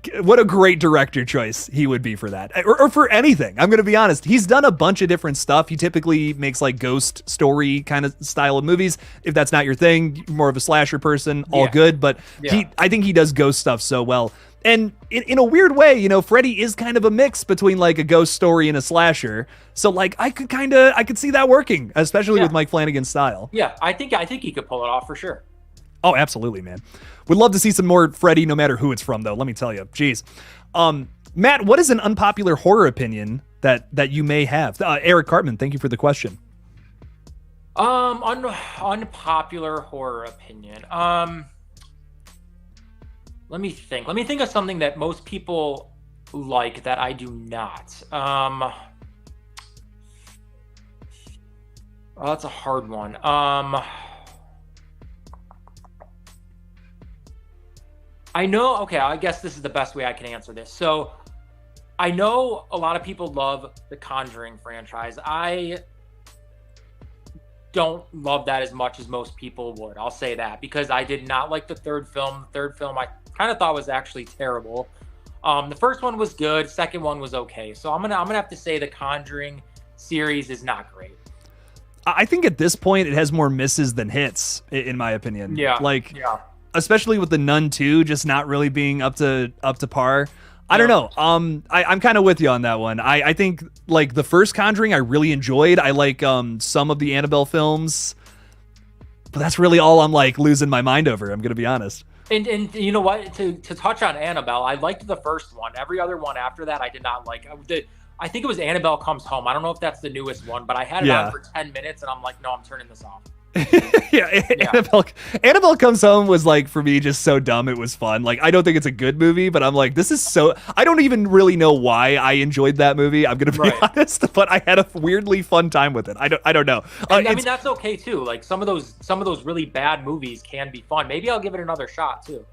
director choice he would be for that, or for anything. I'm gonna be honest. He's done a bunch of different stuff. He typically makes, like, ghost story kind of style of movies. If that's not your thing, more of a slasher person, all good. But I think he does ghost stuff so well. And in a weird way, you know, Freddy is kind of a mix between, like, a ghost story and a slasher. So, like, I could see that working, especially with Mike Flanagan's style. Yeah, I think he could pull it off for sure. Oh, absolutely, man. Would love to see some more Freddy, no matter who it's from, though. Let me tell you. Jeez. Matt, what is an unpopular horror opinion that you may have? Eric Cartman, thank you for the question. Unpopular horror opinion. Let me think. Let me think of something that most people like that I do not. Oh, that's a hard one. I know, okay, I guess this is the best way I can answer this. So I know a lot of people love the Conjuring franchise. I don't love that as much as most people would. I'll say that because I did not like the third film. The third film I kind of thought was actually terrible. The first one was good. Second one was okay. So I'm gonna have to say the Conjuring series is not great. I think at this point it has more misses than hits, in my opinion. Yeah. Like, yeah. especially with the Nun 2 just not really being up to par. I don't know. I'm kind of with you on that one. I think like the first Conjuring I really enjoyed. I like some of the Annabelle films, but that's really all I'm like losing my mind over. I'm gonna be honest. And you know what? To touch on Annabelle, I liked the first one. Every other one after that, I did not like. I think it was Annabelle Comes Home. I don't know if that's the newest one, but I had it on for 10 minutes, and I'm like, no, I'm turning this off. yeah. Annabelle Comes Home was like, for me, just so dumb. It was fun. Like, I don't think it's a good movie, but I'm like, this is so, I don't even really know why I enjoyed that movie. I'm going to be honest, but I had a weirdly fun time with it. I don't know. I mean, that's okay too. Like some of those really bad movies can be fun. Maybe I'll give it another shot too.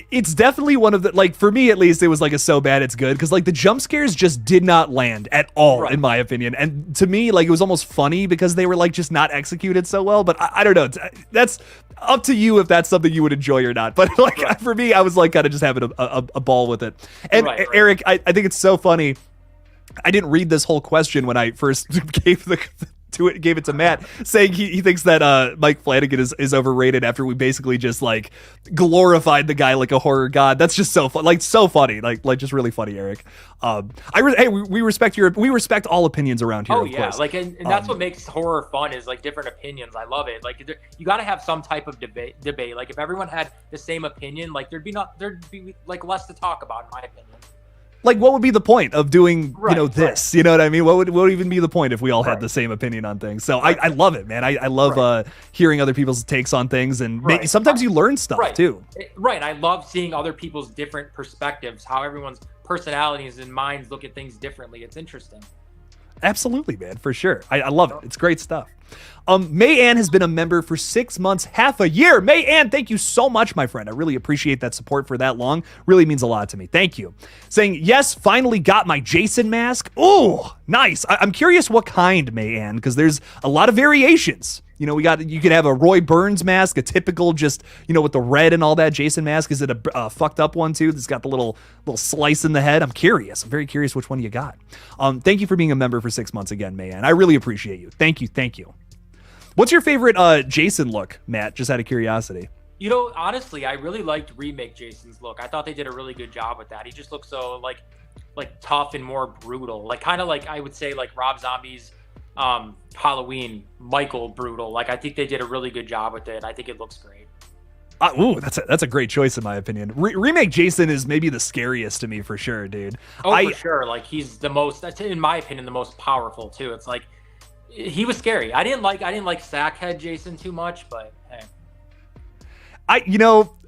It's definitely one of the, like, for me at least, it was like a so bad it's good, because like the jump scares just did not land at all, in my opinion. And to me, like, it was almost funny because they were like just not executed so well. But I don't know, that's up to you if that's something you would enjoy or not. But like for me, I was like kind of just having a ball with it. And Eric, I think it's so funny. I didn't read this whole question when I first gave it to Matt, saying he thinks that Mike Flanagan is overrated after we basically just like glorified the guy like a horror god. That's just so fun, like so funny, like just really funny, Eric. We respect all opinions around here. Oh of yeah, course. like and that's what makes horror fun is like different opinions. I love it. Like you got to have some type of debate. Like if everyone had the same opinion, like there'd be like less to talk about, in my opinion. Like, what would be the point of doing, this? You know what I mean? What would even be the point if we all had the same opinion on things? So I love it, man. I love hearing other people's takes on things, and sometimes you learn stuff too. Right. I love seeing other people's different perspectives, how everyone's personalities and minds look at things differently. It's interesting. Absolutely, man, for sure. I love it. It's great stuff. May Ann has been a member for 6 months, half a year. May Ann, thank you so much, my friend. I really appreciate that support for that long. Really means a lot to me. Thank you. Saying, yes, finally got my Jason mask. Oh, nice. I'm curious what kind, May Ann, because there's a lot of variations. You know, you could have a Roy Burns mask, a typical just, with the red and all that Jason mask. Is it a fucked up one too that's got the little slice in the head? I'm curious. I'm very curious which one you got. Thank you for being a member for 6 months again, Mayan. I really appreciate you. Thank you. What's your favorite Jason look, Matt? Just out of curiosity. Honestly, I really liked remake Jason's look. I thought they did a really good job with that. He just looked so like tough and more brutal. Like kind of like I would say like Rob Zombie's Halloween Michael brutal. Like I think they did a really good job with it. I think it looks great. That's a great choice in my opinion. Remake Jason is maybe the scariest to me for sure, dude. For sure. Like he's the most, that's in my opinion, the most powerful too. It's like he was scary. I didn't like Sackhead Jason too much, but hey.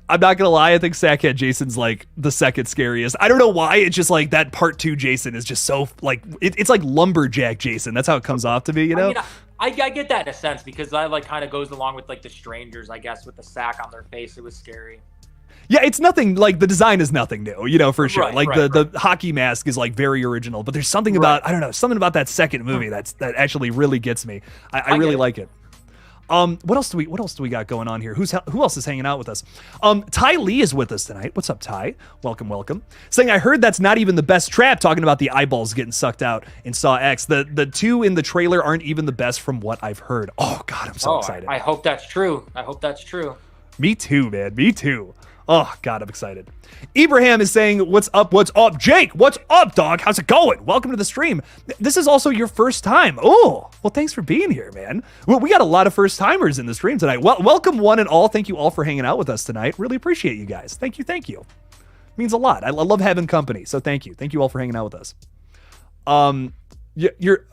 I'm not gonna lie, I think Sackhead Jason's like the second scariest. I don't know why. It's just like that part 2 Jason is just so like it's like lumberjack Jason. That's how it comes off to me, I mean, I get that in a sense because I like kind of goes along with like the strangers, I guess, with the sack on their face. It was scary. Yeah, it's nothing like the design is nothing new, for sure. The hockey mask is like very original, but there's something about I don't know, something about that second movie that actually really gets me. I really like it. What else do we got going on here? Who else is hanging out with us? Ty Lee is with us tonight. What's up, Ty? Welcome. Saying, I heard that's not even the best trap, talking about the eyeballs getting sucked out in Saw X. The two in the trailer aren't even the best from what I've heard. Oh God, I'm so excited. I hope that's true. Me too, man. Me too. Oh, God, I'm excited. Ibrahim is saying, what's up? Jake, what's up, dog? How's it going? Welcome to the stream. This is also your first time. Oh, well, thanks for being here, man. Well, we got a lot of first-timers in the stream tonight. Well, welcome one and all. Thank you all for hanging out with us tonight. Really appreciate you guys. Thank you. Means a lot. I love having company, so thank you. Thank you all for hanging out with us.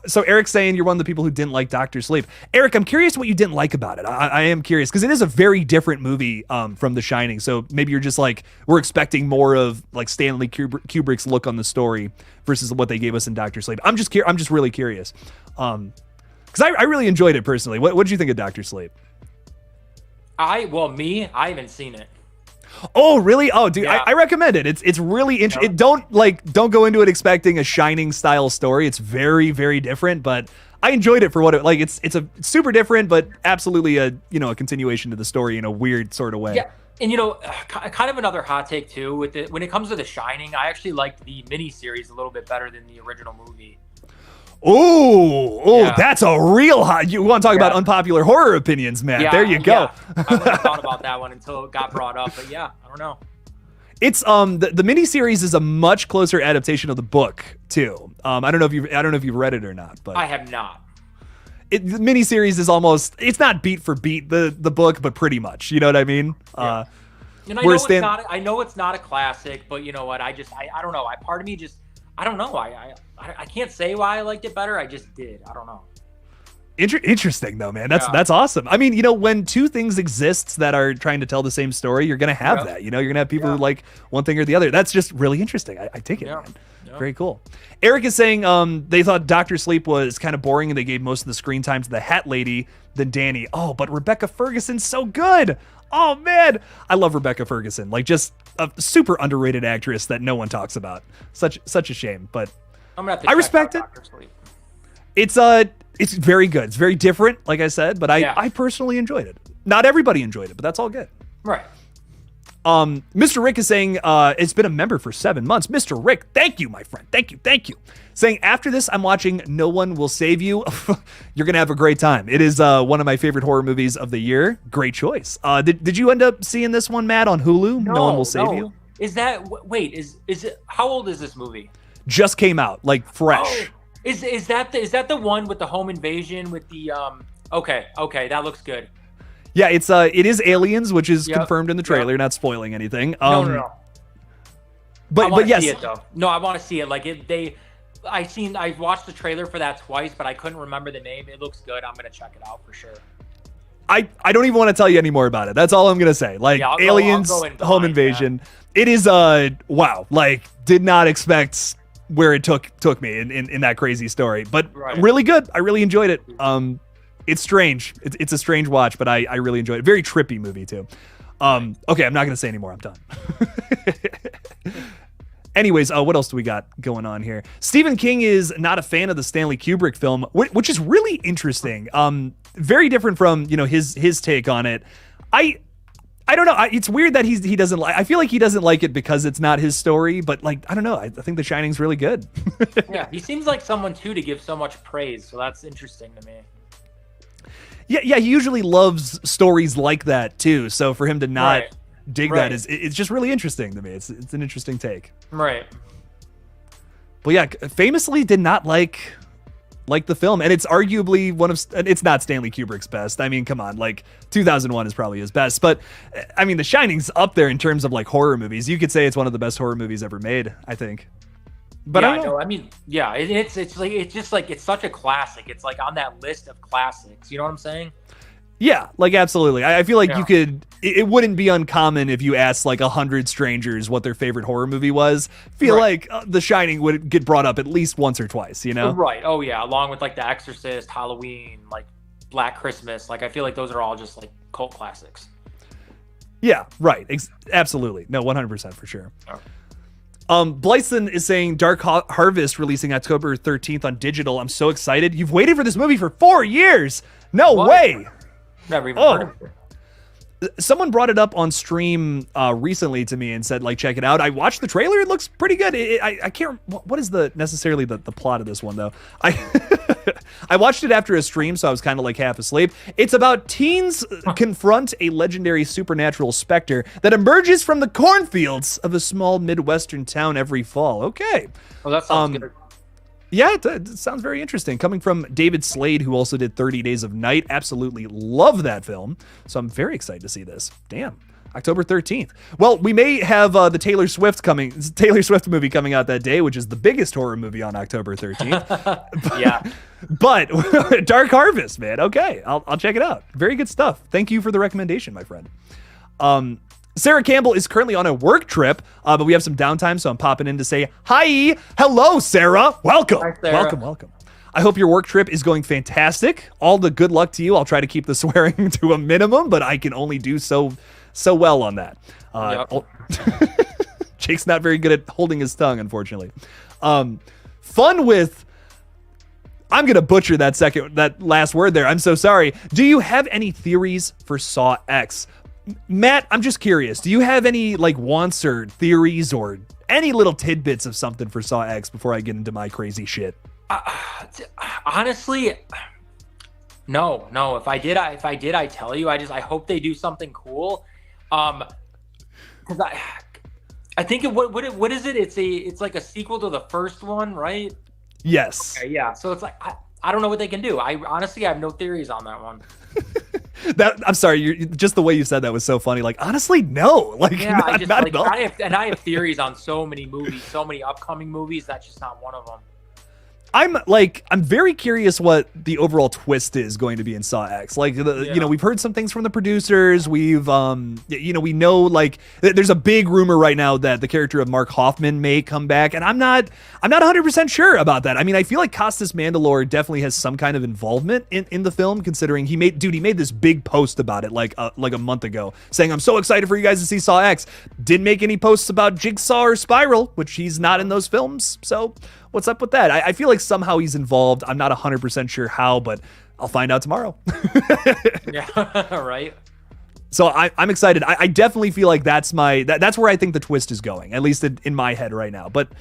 So Eric's saying you're one of the people who didn't like Dr. Sleep. Eric, I'm curious what you didn't like about it. I am curious because it is a very different movie from The Shining. So maybe you're just like, we're expecting more of like Stanley Kubrick's look on the story versus what they gave us in Dr. Sleep. I'm just really curious because I really enjoyed it personally. What did you think of Dr. Sleep? I haven't seen it. Oh, really? Oh, dude, yeah. I recommend it. It's really interesting. Don't go into it expecting a Shining style story. It's very, very different, but I enjoyed it for what it like. It's super different, but absolutely a continuation to the story in a weird sort of way. Yeah. And kind of another hot take too with it when it comes to The Shining, I actually liked the miniseries a little bit better than the original movie. Oh, that's a real hot. You want to talk about unpopular horror opinions, man? There you go. I wouldn't have thought about that one until it got brought up, but yeah, I don't know. It's the miniseries is a much closer adaptation of the book too. I don't know if you've read it or not, but I have not. The miniseries is almost, it's not beat for beat the book, but pretty much. You know what I mean? Yeah. And I know it's not a classic, but you know what? I don't know. Part of me just, I don't know. I can't say why I liked it better. I just did. I don't know. Interesting though, man. That's awesome. I mean, when two things exist that are trying to tell the same story, you're gonna have that. You're gonna have people who like one thing or the other. That's just really interesting. I take it, man. Yeah. Very cool. Eric is saying they thought Dr. Sleep was kind of boring and they gave most of the screen time to the Hat Lady than Danny. Oh, but Rebecca Ferguson's so good. Oh man, I love Rebecca Ferguson. Like, just a super underrated actress that no one talks about. Such a shame, but I'm gonna have to I respect it. Dr. Sleep. It's very good. It's very different, like I said, but I personally enjoyed it. Not everybody enjoyed it, but that's all good. Right. Mr. Rick is saying it's been a member for 7 months. Mr. Rick, thank you, my friend. Thank you. Saying, after this, I'm watching No One Will Save You. You're going to have a great time. It is one of my favorite horror movies of the year. Great choice. Did you end up seeing this one, Matt, on Hulu? No One Will Save You? Is that, wait, is it, how old is this movie? Just came out, like fresh. Oh. Is that the one with the home invasion with the okay, that looks good. Yeah, it is aliens, which is confirmed in the trailer, not spoiling anything. No. But yes. See it, though. No, I want to see it. Like I've watched the trailer for that twice, but I couldn't remember the name. It looks good. I'm gonna check it out for sure. I don't even want to tell you any more about it. That's all I'm gonna say. Like, aliens, home invasion. It is wow. Like, did not expect where it took me in that crazy story, but really good. I really enjoyed it. It's strange. It's a strange watch, but I really enjoyed it. Very trippy movie too. Okay, I'm not gonna say anymore. I'm done. Anyways, what else do we got going on here? Stephen King is not a fan of the Stanley Kubrick film, which is really interesting. Very different from his take on it. I don't know. It's weird that he doesn't like. I feel like he doesn't like it because it's not his story. But like, I don't know. I think The Shining's really good. Yeah, he seems like someone too to give so much praise. So that's interesting to me. Yeah. He usually loves stories like that too. So for him to not dig that it's just really interesting to me. It's an interesting take. Right. But yeah, famously did not like the film, and it's arguably it's not Stanley Kubrick's best. I mean, come on, like 2001 is probably his best, but I mean, The Shining's up there in terms of like horror movies. You could say it's one of the best horror movies ever made, I think. But I know. I mean, yeah, it's such a classic. It's like on that list of classics. You know what I'm saying? Yeah, like absolutely. I feel like it wouldn't be uncommon if you asked like 100 strangers what their favorite horror movie was. Like The Shining would get brought up at least once or twice, Right. Oh yeah. Along with like The Exorcist, Halloween, like Black Christmas. Like I feel like those are all just like cult classics. Yeah, right. Absolutely. No, 100% for sure. Blyson is saying Dark Harvest releasing October 13th on digital. I'm so excited. You've waited for this movie for 4 years. No way. Never even heard of it. Someone brought it up on stream recently to me and said, like, check it out. I watched the trailer. It looks pretty good. I can't. What is necessarily the plot of this one, though? I watched it after a stream, so I was kind of like half asleep. It's about teens confront a legendary supernatural specter that emerges from the cornfields of a small Midwestern town every fall. Okay. Well, that sounds good. Yeah, it sounds very interesting. Coming from David Slade, who also did 30 Days of Night. Absolutely love that film. So I'm very excited to see this. Damn. October 13th. Well, we may have the Taylor Swift movie coming out that day, which is the biggest horror movie on October 13th. Yeah. But Dark Harvest, man. Okay, I'll check it out. Very good stuff. Thank you for the recommendation, my friend. Sarah Campbell is currently on a work trip, but we have some downtime, so I'm popping in to say hi. Hello, Sarah. Welcome. Hi, Sarah. Welcome. I hope your work trip is going fantastic. All the good luck to you. I'll try to keep the swearing to a minimum, but I can only do so well on that. Jake's not very good at holding his tongue, unfortunately. Fun with... I'm going to butcher that last word there. I'm so sorry. Do you have any theories for Saw X? Matt, I'm just curious. Do you have any like wants or theories or any little tidbits of something for Saw X before I get into my crazy shit? Honestly, no. If I did, I tell you. I hope they do something cool. Because I think what is it? It's like a sequel to the first one, right? Yes. Okay, yeah. So it's like I don't know what they can do. I honestly have no theories on that one. I'm sorry, just the way you said that was so funny. Like, honestly, no. Like, Yeah, not at all. I have theories on so many movies, so many upcoming movies. That's just not one of them. I'm very curious what the overall twist is going to be in Saw X. Like, we've heard some things from the producers. We've, we know, like, there's a big rumor right now that the character of Mark Hoffman may come back, and I'm not 100% sure about that. I mean, I feel like Costas Mandylor definitely has some kind of involvement in the film, considering he made this big post about it like a month ago, saying, I'm so excited for you guys to see Saw X. Didn't make any posts about Jigsaw or Spiral, which he's not in those films, so what's up with that? I feel like somehow he's involved. I'm not 100% sure how, but I'll find out tomorrow. Yeah, right. So I'm excited. I definitely feel like that's where I think the twist is going, at least in my head right now. But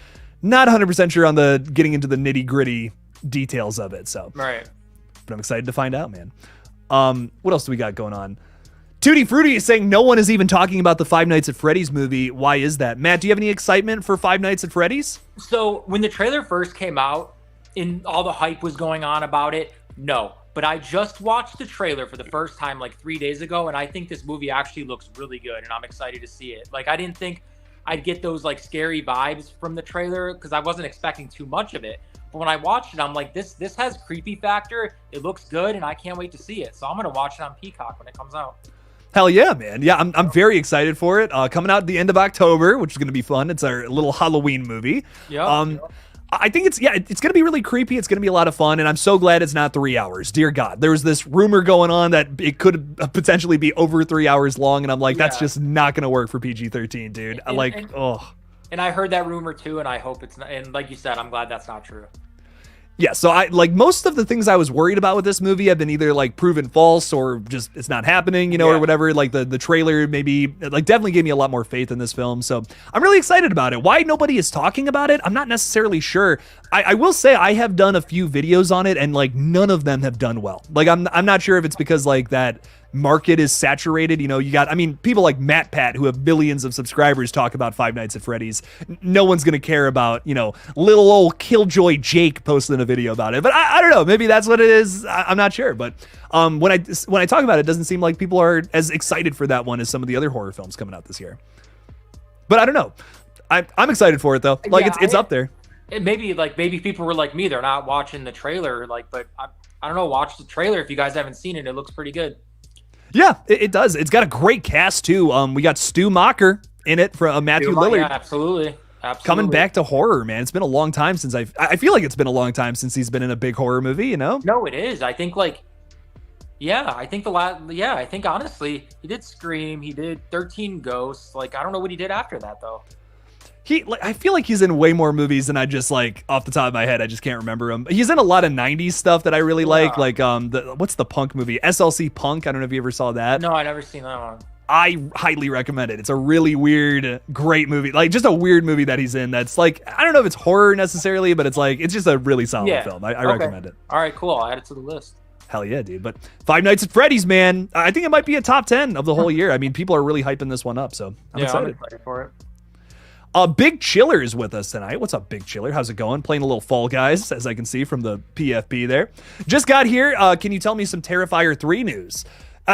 not 100% sure on the getting into the nitty gritty details of it. So, right. But I'm excited to find out, man. What else do we got going on? Tutti Frutti is saying no one is even talking about the Five Nights at Freddy's movie. Why is that? Matt, do you have any excitement for Five Nights at Freddy's? So when the trailer first came out and all the hype was going on about it, no. But I just watched the trailer for the first time like 3 days ago, and I think this movie actually looks really good, and I'm excited to see it. Like, I didn't think I'd get those like scary vibes from the trailer because I wasn't expecting too much of it. But when I watched it, I'm like, this has creepy factor. It looks good, and I can't wait to see it. So I'm gonna watch it on Peacock when it comes out. Hell yeah, man. Yeah, I'm very excited for it. Coming out at the end of October, which is going to be fun. It's our little Halloween movie. Yeah. I think it's going to be really creepy. It's going to be a lot of fun, and I'm so glad it's not 3 hours. Dear God. There was this rumor going on that it could potentially be over 3 hours long, and I'm like, that's just not going to work for PG-13, dude. And I heard that rumor too, and I hope it's not. And like you said, I'm glad that's not true. Yeah, so I like most of the things I was worried about with this movie have been either like proven false or just it's not happening, or whatever. Like the trailer maybe like definitely gave me a lot more faith in this film. So I'm really excited about it. Why nobody is talking about it, I'm not necessarily sure. I will say I have done a few videos on it and like none of them have done well. Like I'm not sure if it's because like that market is saturated. You got, people like Matt Pat who have billions of subscribers talk about Five Nights at Freddy's. No one's going to care about, little old Killjoy Jake posting a video about it. But I don't know. Maybe that's what it is. I'm not sure. But when I talk about it, it doesn't seem like people are as excited for that one as some of the other horror films coming out this year. But I don't know. I'm excited for it though. Like it's up there. Maybe people were like me. They're not watching the trailer. But I don't know. Watch the trailer if you guys haven't seen it. It looks pretty good. Yeah, it does. It's got a great cast too. We got Stu Macher in it from Matthew Lillard. Yeah, absolutely. Coming back to horror, man. It's been a long time since I feel like it's been a long time since he's been in a big horror movie. No, it is. I think I think honestly, he did Scream. He did 13 Ghosts. Like, I don't know what he did after that though. I feel like he's in way more movies than I just like off the top of my head. I just can't remember him. He's in a lot of 90s stuff that I really like. Like what's the punk movie? SLC Punk. I don't know if you ever saw that. No, I never seen that one. I highly recommend it. It's a really weird, great movie. Like just a weird movie that he's in. That's like, I don't know if it's horror necessarily, but it's just a really solid film. I recommend it. All right, cool. I'll add it to the list. Hell yeah, dude. But Five Nights at Freddy's, man. I think it might be a top 10 of the whole year. People are really hyping this one up. So I'm excited. I'm excited for it. Big Chiller is with us tonight. What's up, Big Chiller? How's it going? Playing a little Fall Guys, as I can see from the PFP there. Just got here. Can you tell me some Terrifier 3 news?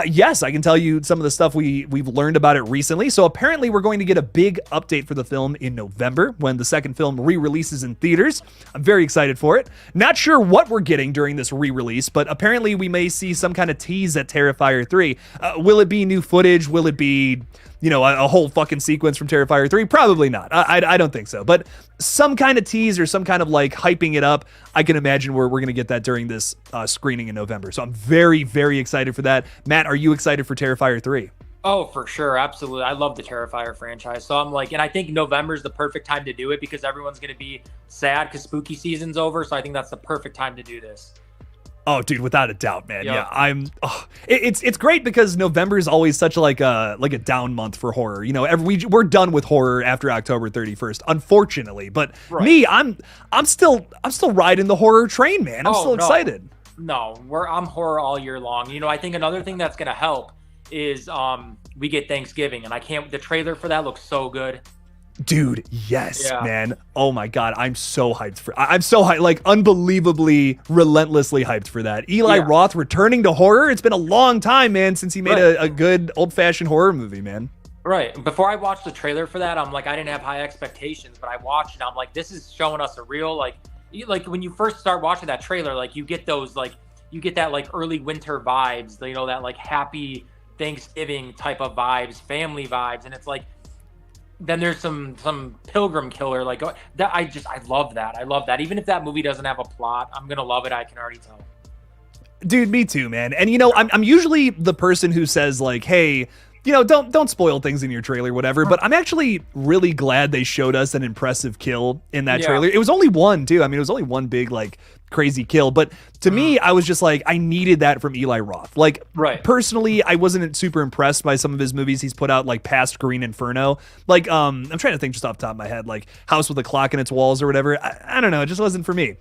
Yes, I can tell you some of the stuff we've learned about it recently. So apparently we're going to get a big update for the film in November when the second film re-releases in theaters. I'm very excited for it. Not sure what we're getting during this re-release, but apparently we may see some kind of tease at Terrifier 3. Will it be new footage? Will it be a whole fucking sequence from Terrifier 3? Probably not. I don't think so. But some kind of tease or some kind of like hyping it up, I can imagine we're going to get that during this screening in November. So I'm very, very excited for that. Matt, are you excited for Terrifier 3? Oh, for sure. Absolutely. I love the Terrifier franchise. So I'm like, and I think November is the perfect time to do it because everyone's going to be sad because spooky season's over. So I think that's the perfect time to do this. Oh, dude, without a doubt, man. Yep. Yeah, it's great because November is always such like a down month for horror. You know, we're done with horror after October 31st, unfortunately. But me, I'm still riding the horror train, man. I'm still excited. No, I'm horror all year long. You know, I think another thing that's gonna help is we get Thanksgiving, and the trailer for that looks so good. Dude, yes, man. Oh my God, I'm so hyped I'm so hyped, like unbelievably, relentlessly hyped for that. Eli Roth returning to horror. It's been a long time, man, since he made a good old-fashioned horror movie, man. Right. Before I watched the trailer for that, I'm like, I didn't have high expectations, but I watched it. I'm like, this is showing us a real like when you first start watching that trailer, like you get that like early winter vibes, you know, that like happy Thanksgiving type of vibes, family vibes, and it's like. Then there's some pilgrim killer like that. I love that. I love that. Even if that movie doesn't have a plot, I'm gonna love it. I can already tell. Dude, me too, man. And you know, I'm usually the person who says like, hey, you know, don't spoil things in your trailer, whatever. But I'm actually really glad they showed us an impressive kill in that trailer. It was only one, too. I mean, it was only one big like crazy kill. But to me, I was just like, I needed that from Eli Roth. Like, personally, I wasn't super impressed by some of his movies he's put out, like past Green Inferno. Like, I'm trying to think just off the top of my head, like House with a Clock in Its Walls or whatever. I don't know. It just wasn't for me.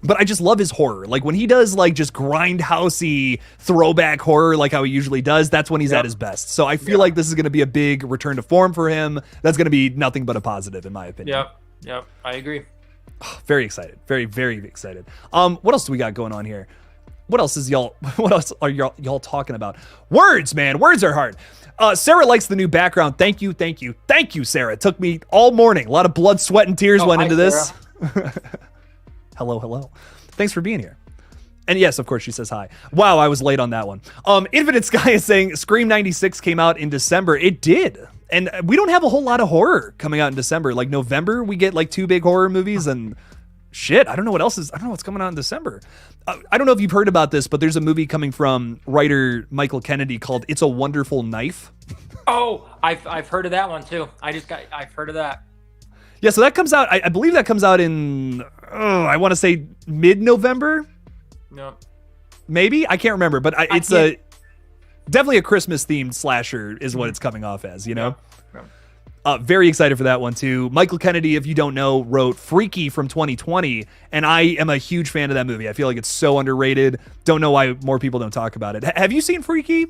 But I just love his horror. Like when he does like just grindhousey throwback horror like how he usually does, that's when he's at his best. So I feel like this is going to be a big return to form for him. That's going to be nothing but a positive in my opinion. Yep. I agree. Very excited. Very, very excited. What else do we got going on here? What else are y'all talking about? Words, man. Words are hard. Sarah likes the new background. Thank you, Sarah. It took me all morning. A lot of blood, sweat, and tears went into this. Hello. Thanks for being here. And yes, of course, she says hi. Wow, I was late on that one. Infinite Sky is saying Scream 96 came out in December. It did. And we don't have a whole lot of horror coming out in December. Like November, we get like 2 big horror movies and shit. I don't know what's coming out in December. I don't know if you've heard about this, but there's a movie coming from writer Michael Kennedy called It's a Wonderful Knife. Oh, I've heard of that one too. I've heard of that. Yeah, so that comes out, I believe that comes out in, I want to say mid-November? No. Maybe? I can't remember, but it's definitely a Christmas-themed slasher is what it's coming off as, you know? Yeah. Very excited for that one, too. Michael Kennedy, if you don't know, wrote Freaky from 2020, and I am a huge fan of that movie. I feel like it's so underrated. Don't know why more people don't talk about it. Have you seen Freaky?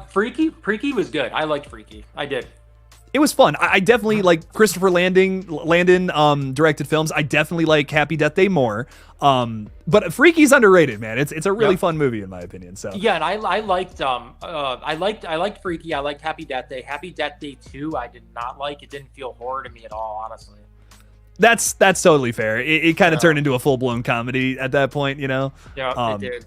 Freaky was good. I liked Freaky. I did. It was fun. I definitely like Christopher Landon directed films. I definitely like Happy Death Day more. But Freaky's underrated, man. It's a really fun movie in my opinion. So yeah, and I liked Freaky. I liked Happy Death Day. Happy Death Day 2, I did not like. It didn't feel horror to me at all, honestly. That's totally fair. It kind of turned into a full blown comedy at that point, you know. Yeah, it did.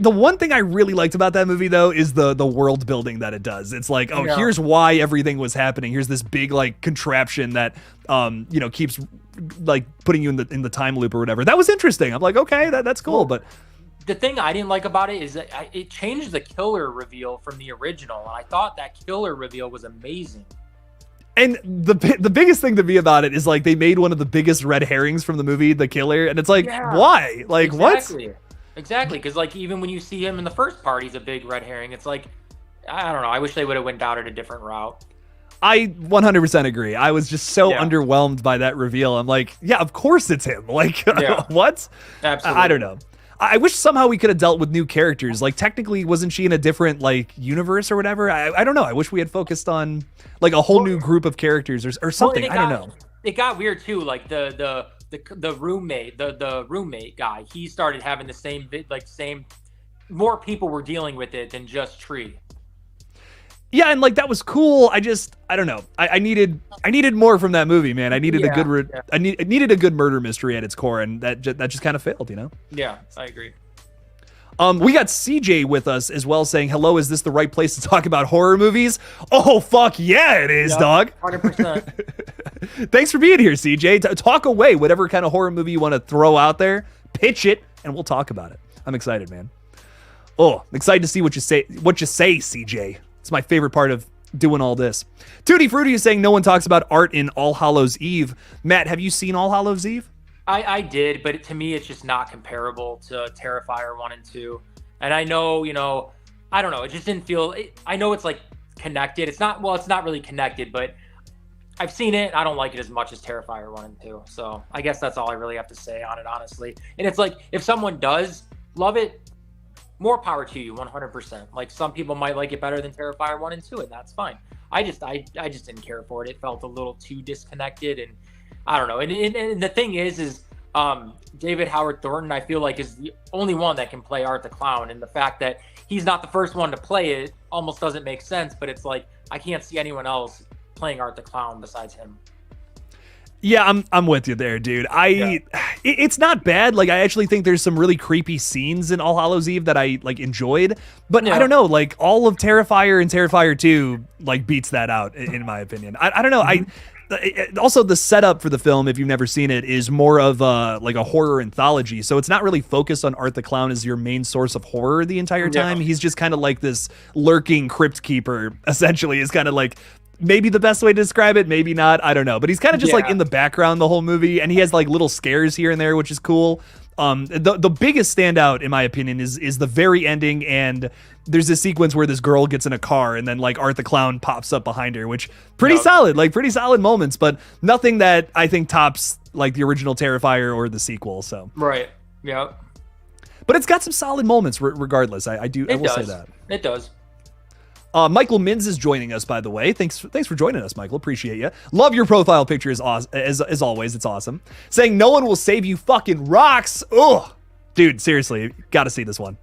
The one thing I really liked about that movie though is the world building that it does. It's like, here's why everything was happening. Here's this big like contraption that keeps like putting you in the time loop or whatever. That was interesting. I'm like, okay, that's cool. But the thing I didn't like about it is that it changed the killer reveal from the original, and I thought that killer reveal was amazing. And the biggest thing to me about it is like they made one of the biggest red herrings from the movie, The Killer, and it's like, why? Like exactly. What? Exactly, because like even when you see him in the first part, he's a big red herring. It's like, I don't know. I wish they would have went down a different route. I 100% agree. I was just so underwhelmed by that reveal. I'm like, yeah, of course it's him. Like, what? Absolutely. I don't know. I wish somehow we could have dealt with new characters. Like, technically, wasn't she in a different like universe or whatever? I don't know. I wish we had focused on like a whole new group of characters or something. I don't know. It got weird too. Like the roommate, the roommate guy, he started having the same more people were dealing with it than just Tree. Yeah, and like that was cool. I don't know. I needed more from that movie, man. I needed I needed a good murder mystery at its core, and that just kind of failed, you know? Yeah, I agree. We got CJ with us as well saying, hello, is this the right place to talk about horror movies? Oh, fuck yeah, it is, dog. 100%. Thanks for being here, CJ. Talk away, whatever kind of horror movie you want to throw out there, pitch it, and we'll talk about it. I'm excited, man. Oh, I'm excited to see what you say, CJ. It's my favorite part of doing all this. Tutti Frutti is saying no one talks about art in All Hallows Eve. Matt, have you seen All Hallows Eve? I did, but to me, it's just not comparable to Terrifier 1 and 2. And I know, I don't know. It just didn't feel. I know it's like connected. It's not. Well, it's not really connected, but I've seen it. I don't like it as much as Terrifier 1 and 2. So I guess that's all I really have to say on it, honestly. And it's like, if someone does love it, more power to you, 100%. Like, some people might like it better than Terrifier 1 and 2, and that's fine. I just didn't care for it. It felt a little too disconnected, and I don't know. And the thing is David Howard Thornton, I feel like, is the only one that can play Art the Clown. And the fact that he's not the first one to play it almost doesn't make sense, but it's like, I can't see anyone else playing Art the Clown besides him. Yeah, I'm with you there, dude. It's not bad. Like, I actually think there's some really creepy scenes in All Hallows Eve that I like enjoyed, but I don't know, like, all of Terrifier and Terrifier 2 like beats that out in my opinion. I don't know. Also, the setup for the film, if you've never seen it, is more of like a horror anthology. So it's not really focused on Art the Clown as your main source of horror the entire time. He's just kind of like this lurking crypt keeper, essentially, is kind of like maybe the best way to describe it, maybe not, I don't know. But he's kind of just like in the background the whole movie, and he has like little scares here and there, which is cool. The biggest standout, in my opinion, is the very ending, and there's this sequence where this girl gets in a car, and then like Art the Clown pops up behind her, which pretty solid moments, but nothing that I think tops like the original Terrifier or the sequel. So right, yeah. But it's got some solid moments, regardless. I will say that it does. Michael Mins is joining us, by the way. Thanks for joining us, Michael. Appreciate you. Love your profile picture as always. It's awesome. Saying no one will save you fucking rocks. Ugh. Dude, seriously, gotta see this one.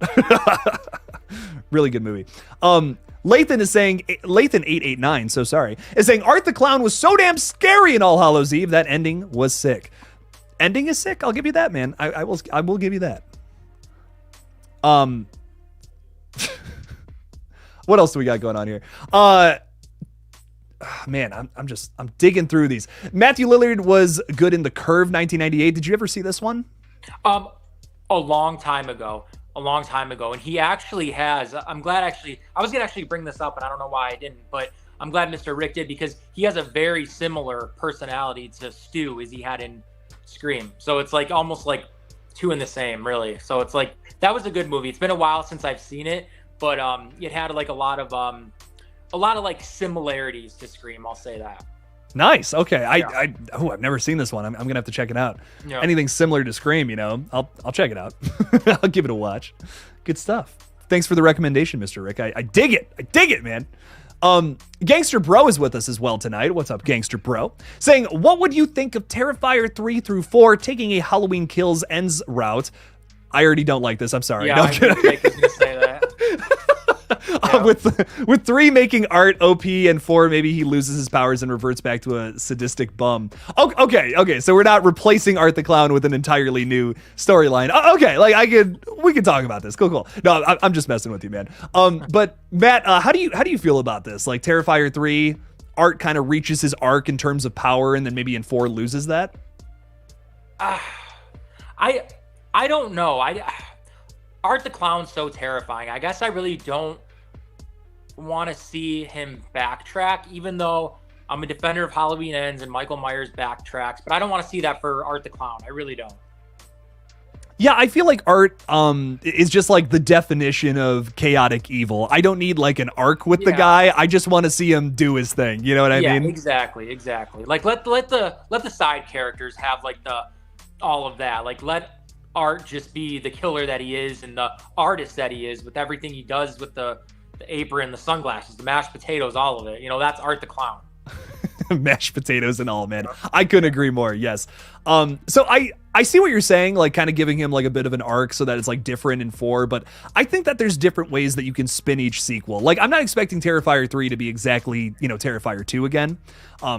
Really good movie. Lathan is saying, Lathan889, so sorry, is saying Art the Clown was so damn scary in All Hallows Eve. That ending was sick. Ending is sick. I'll give you that, man. I will give you that. What else do we got going on here? Man, I'm digging through these. Matthew Lillard was good in The Curve 1998. Did you ever see this one? A long time ago. And he actually has, I'm glad actually, I was going to bring this up and I don't know why I didn't, but I'm glad Mr. Rick did, because he has a very similar personality to Stu as he had in Scream. So it's like almost like two in the same, really. So it's like, that was a good movie. It's been a while since I've seen it, but it had like a lot of like similarities to Scream. I'll say that. Nice. Okay. I've never seen this one. I'm gonna have to check it out. Yeah. Anything similar to Scream, I'll check it out. I'll give it a watch. Good stuff. Thanks for the recommendation, Mr. Rick. I dig it. I dig it, man. Gangster Bro is with us as well tonight. What's up, Gangster Bro? Saying, what would you think of Terrifier 3 through 4 taking a Halloween Kills Ends route? I already don't like this. I'm sorry. Yeah, no, I was gonna say that. Yeah. With 3 making Art OP and 4 maybe he loses his powers and reverts back to a sadistic bum. Okay. So we're not replacing Art the Clown with an entirely new storyline. Okay, like we could talk about this. Cool. No, I'm just messing with you, man. But Matt, how do you feel about this? Like Terrifier 3, Art kind of reaches his arc in terms of power, and then maybe in 4 loses that. I don't know. Art the Clown's so terrifying. I guess I really don't want to see him backtrack, even though I'm a defender of Halloween Ends and Michael Myers backtracks, but I don't want to see that for Art the Clown. I really don't. Yeah, I feel like Art is just like the definition of chaotic evil. I don't need like an arc with the guy. I just want to see him do his thing. You know what I mean? Yeah, exactly. Like let the side characters have like all of that. Like let Art just be the killer that he is and the artist that he is, with everything he does with the apron, the sunglasses, the mashed potatoes, all of it. That's Art the Clown. Mashed potatoes and all, man. I couldn't agree more. Yes. So I see what you're saying, like kind of giving him like a bit of an arc so that it's like different in 4, but I think that there's different ways that you can spin each sequel. Like I'm not expecting Terrifier 3 to be exactly, Terrifier 2 again,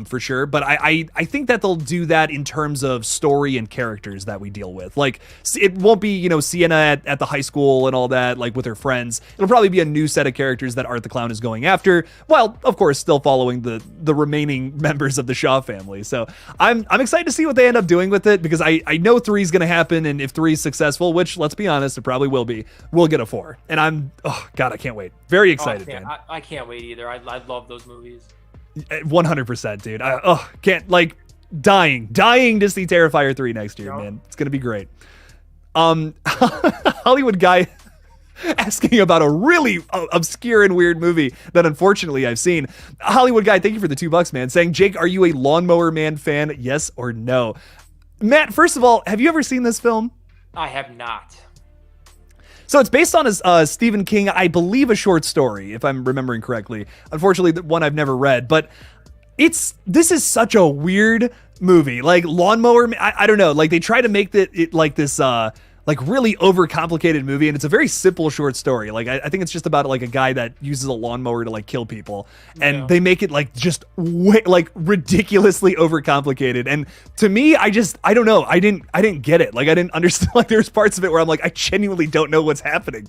for sure. But I think that they'll do that in terms of story and characters that we deal with. Like it won't be, Sienna at the high school and all that, like with her friends. It'll probably be a new set of characters that Art the Clown is going after, while of course still following the remaining members of the Shaw family. So I'm excited to see what they end up doing with it, because I know 3 is going to happen, and if 3 is successful, which let's be honest, it probably will be, we'll get a 4. And I can't wait. Very excited, man. I can't wait either. I love those movies. 100%, dude. I can't, like, dying to see Terrifier 3 next year, man. It's gonna be great. Hollywood guy asking about a really obscure and weird movie that unfortunately I've seen. Hollywood guy, thank you for the $2, man. Saying, Jake, are you a Lawnmower Man fan? Yes or no? Matt, first of all, have you ever seen this film? I have not. So it's based on a Stephen King, I believe, a short story, if I'm remembering correctly. Unfortunately, the one I've never read, but this is such a weird movie. Like Lawnmower, I don't know. Like they try to make it like this, like really overcomplicated movie, and it's a very simple short story. Like I think it's just about like a guy that uses a lawnmower to like kill people, and they make it like just like ridiculously overcomplicated. And to me, I don't know. I didn't get it. Like I didn't understand. Like there's parts of it where I'm like, I genuinely don't know what's happening.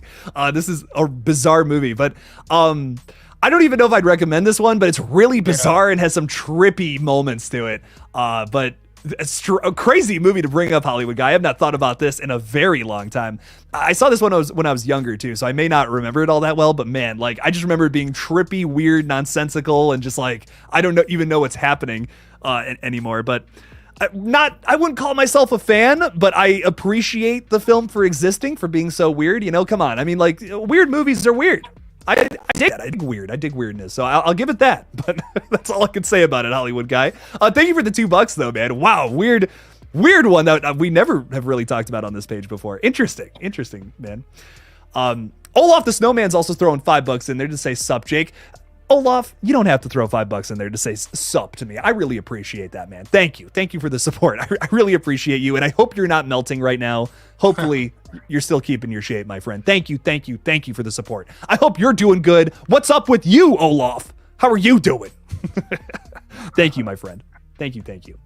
This is a bizarre movie, but I don't even know if I'd recommend this one, but it's really bizarre and has some trippy moments to it. But it's a crazy movie to bring up, Hollywood guy. I have not thought about this in a very long time. I saw this when I was younger too, so I may not remember it all that well, but man, like I just remember it being trippy, weird, nonsensical, and just like I don't even know what's happening anymore. But I wouldn't call myself a fan, but I appreciate the film for existing, for being so weird. You know, come on. I mean, like weird movies are weird. I dig that. I dig weird. I dig weirdness. So I'll give it that. But that's all I can say about it, Hollywood guy. Thank you for the $2 though, man. Wow, weird one that we never have really talked about on this page before. Interesting, man. Olaf the Snowman's also throwing $5 in there to say sup, Jake. Olaf, you don't have to throw $5 in there to say sup to me. I really appreciate that, man. Thank you for the support. I really appreciate you, and I hope you're not melting right now. Hopefully, you're still keeping your shape, my friend. Thank you for the support. I hope you're doing good. What's up with you, Olaf? How are you doing? Thank you, my friend. Thank you.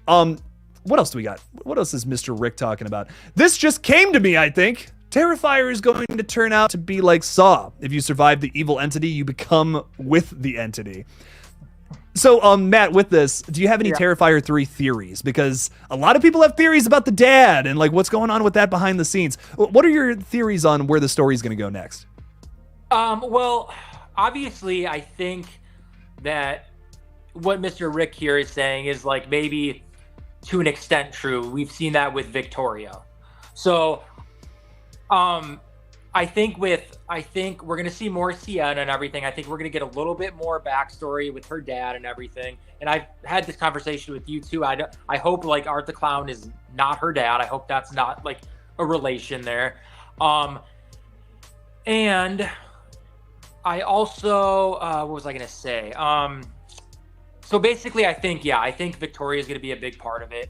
What else do we got? What else is Mr. Rick talking about? This just came to me, I think. Terrifier is going to turn out to be like Saw. If you survive the evil entity, you become with the entity. So, Matt, with this, do you have any Terrifier 3 theories? Because a lot of people have theories about the dad and like what's going on with that behind the scenes. What are your theories on where the story is going to go next? Well, obviously, I think that what Mr. Rick here is saying is like maybe to an extent true. We've seen that with Victoria. So, I think we're gonna see more Sienna and everything. I think we're gonna get a little bit more backstory with her dad and everything. And I've had this conversation with you too. I hope like Art the Clown is not her dad. I hope that's not like a relation there. And I also what was I gonna say? So basically, I think Victoria is gonna be a big part of it,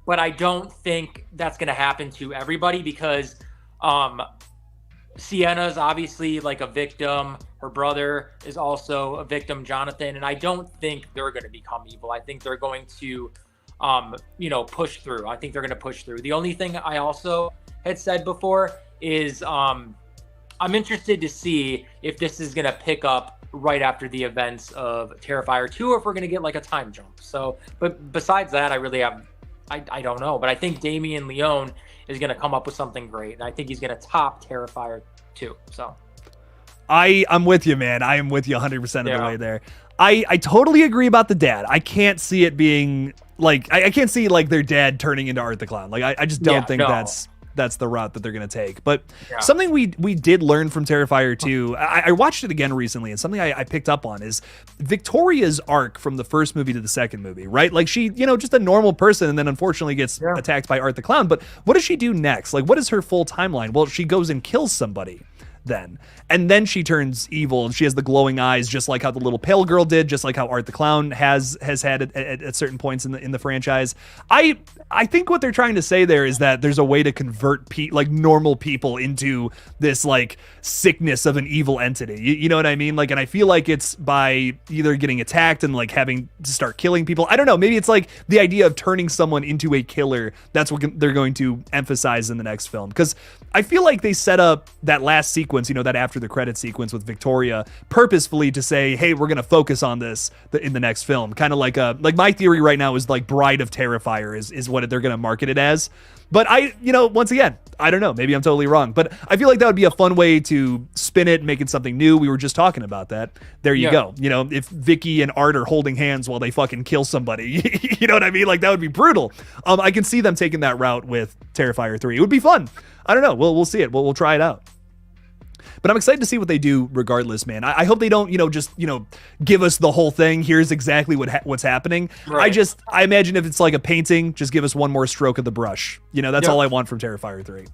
but I don't think that's gonna happen to everybody because. Sienna's obviously like a victim. Her brother is also a victim, Jonathan, and I don't think they're going to become evil. I think they're going to, push through. I think they're going to push through. The only thing I also had said before is I'm interested to see if this is going to pick up right after the events of Terrifier 2 or if we're going to get like a time jump. So, but besides that, I don't know. But I think Damien Leone is going to come up with something great. And I think he's going to top Terrifier 2. So I'm with you, man. I am with you 100% of the way there. I totally agree about the dad. I can't see it being like, I can't see like their dad turning into Art the Clown. Like I just don't think that's the route that they're going to take. But something we did learn from Terrifier 2, I watched it again recently, and something I picked up on is Victoria's arc from the first movie to the second movie, right? Like she, just a normal person, and then unfortunately gets attacked by Art the Clown. But what does she do next? Like, what is her full timeline? Well, she goes and kills somebody then. And then she turns evil, and she has the glowing eyes, just like how the little pale girl did, just like how Art the Clown has had at certain points in the franchise. I think what they're trying to say there is that there's a way to convert like normal people into this like sickness of an evil entity. You know what I mean? Like, and I feel like it's by either getting attacked and like having to start killing people. I don't know. Maybe it's like the idea of turning someone into a killer. That's what they're going to emphasize in the next film, because I feel like they set up that last sequence sequence, that after the credit sequence with Victoria, purposefully to say, hey, we're going to focus on this in the next film. Kind of like my theory right now is like Bride of Terrifier is what they're going to market it as. But once again, I don't know. Maybe I'm totally wrong. But I feel like that would be a fun way to spin it, make it something new. We were just talking about that. There you go. If Vicky and Art are holding hands while they fucking kill somebody, you know what I mean? Like, that would be brutal. I can see them taking that route with Terrifier 3. It would be fun. I don't know. We'll see it. We'll try it out. But I'm excited to see what they do regardless, man. I hope they don't, just give us the whole thing. Here's exactly what's happening. Right. I imagine if it's like a painting, just give us one more stroke of the brush. That's all I want from Terrifier 3.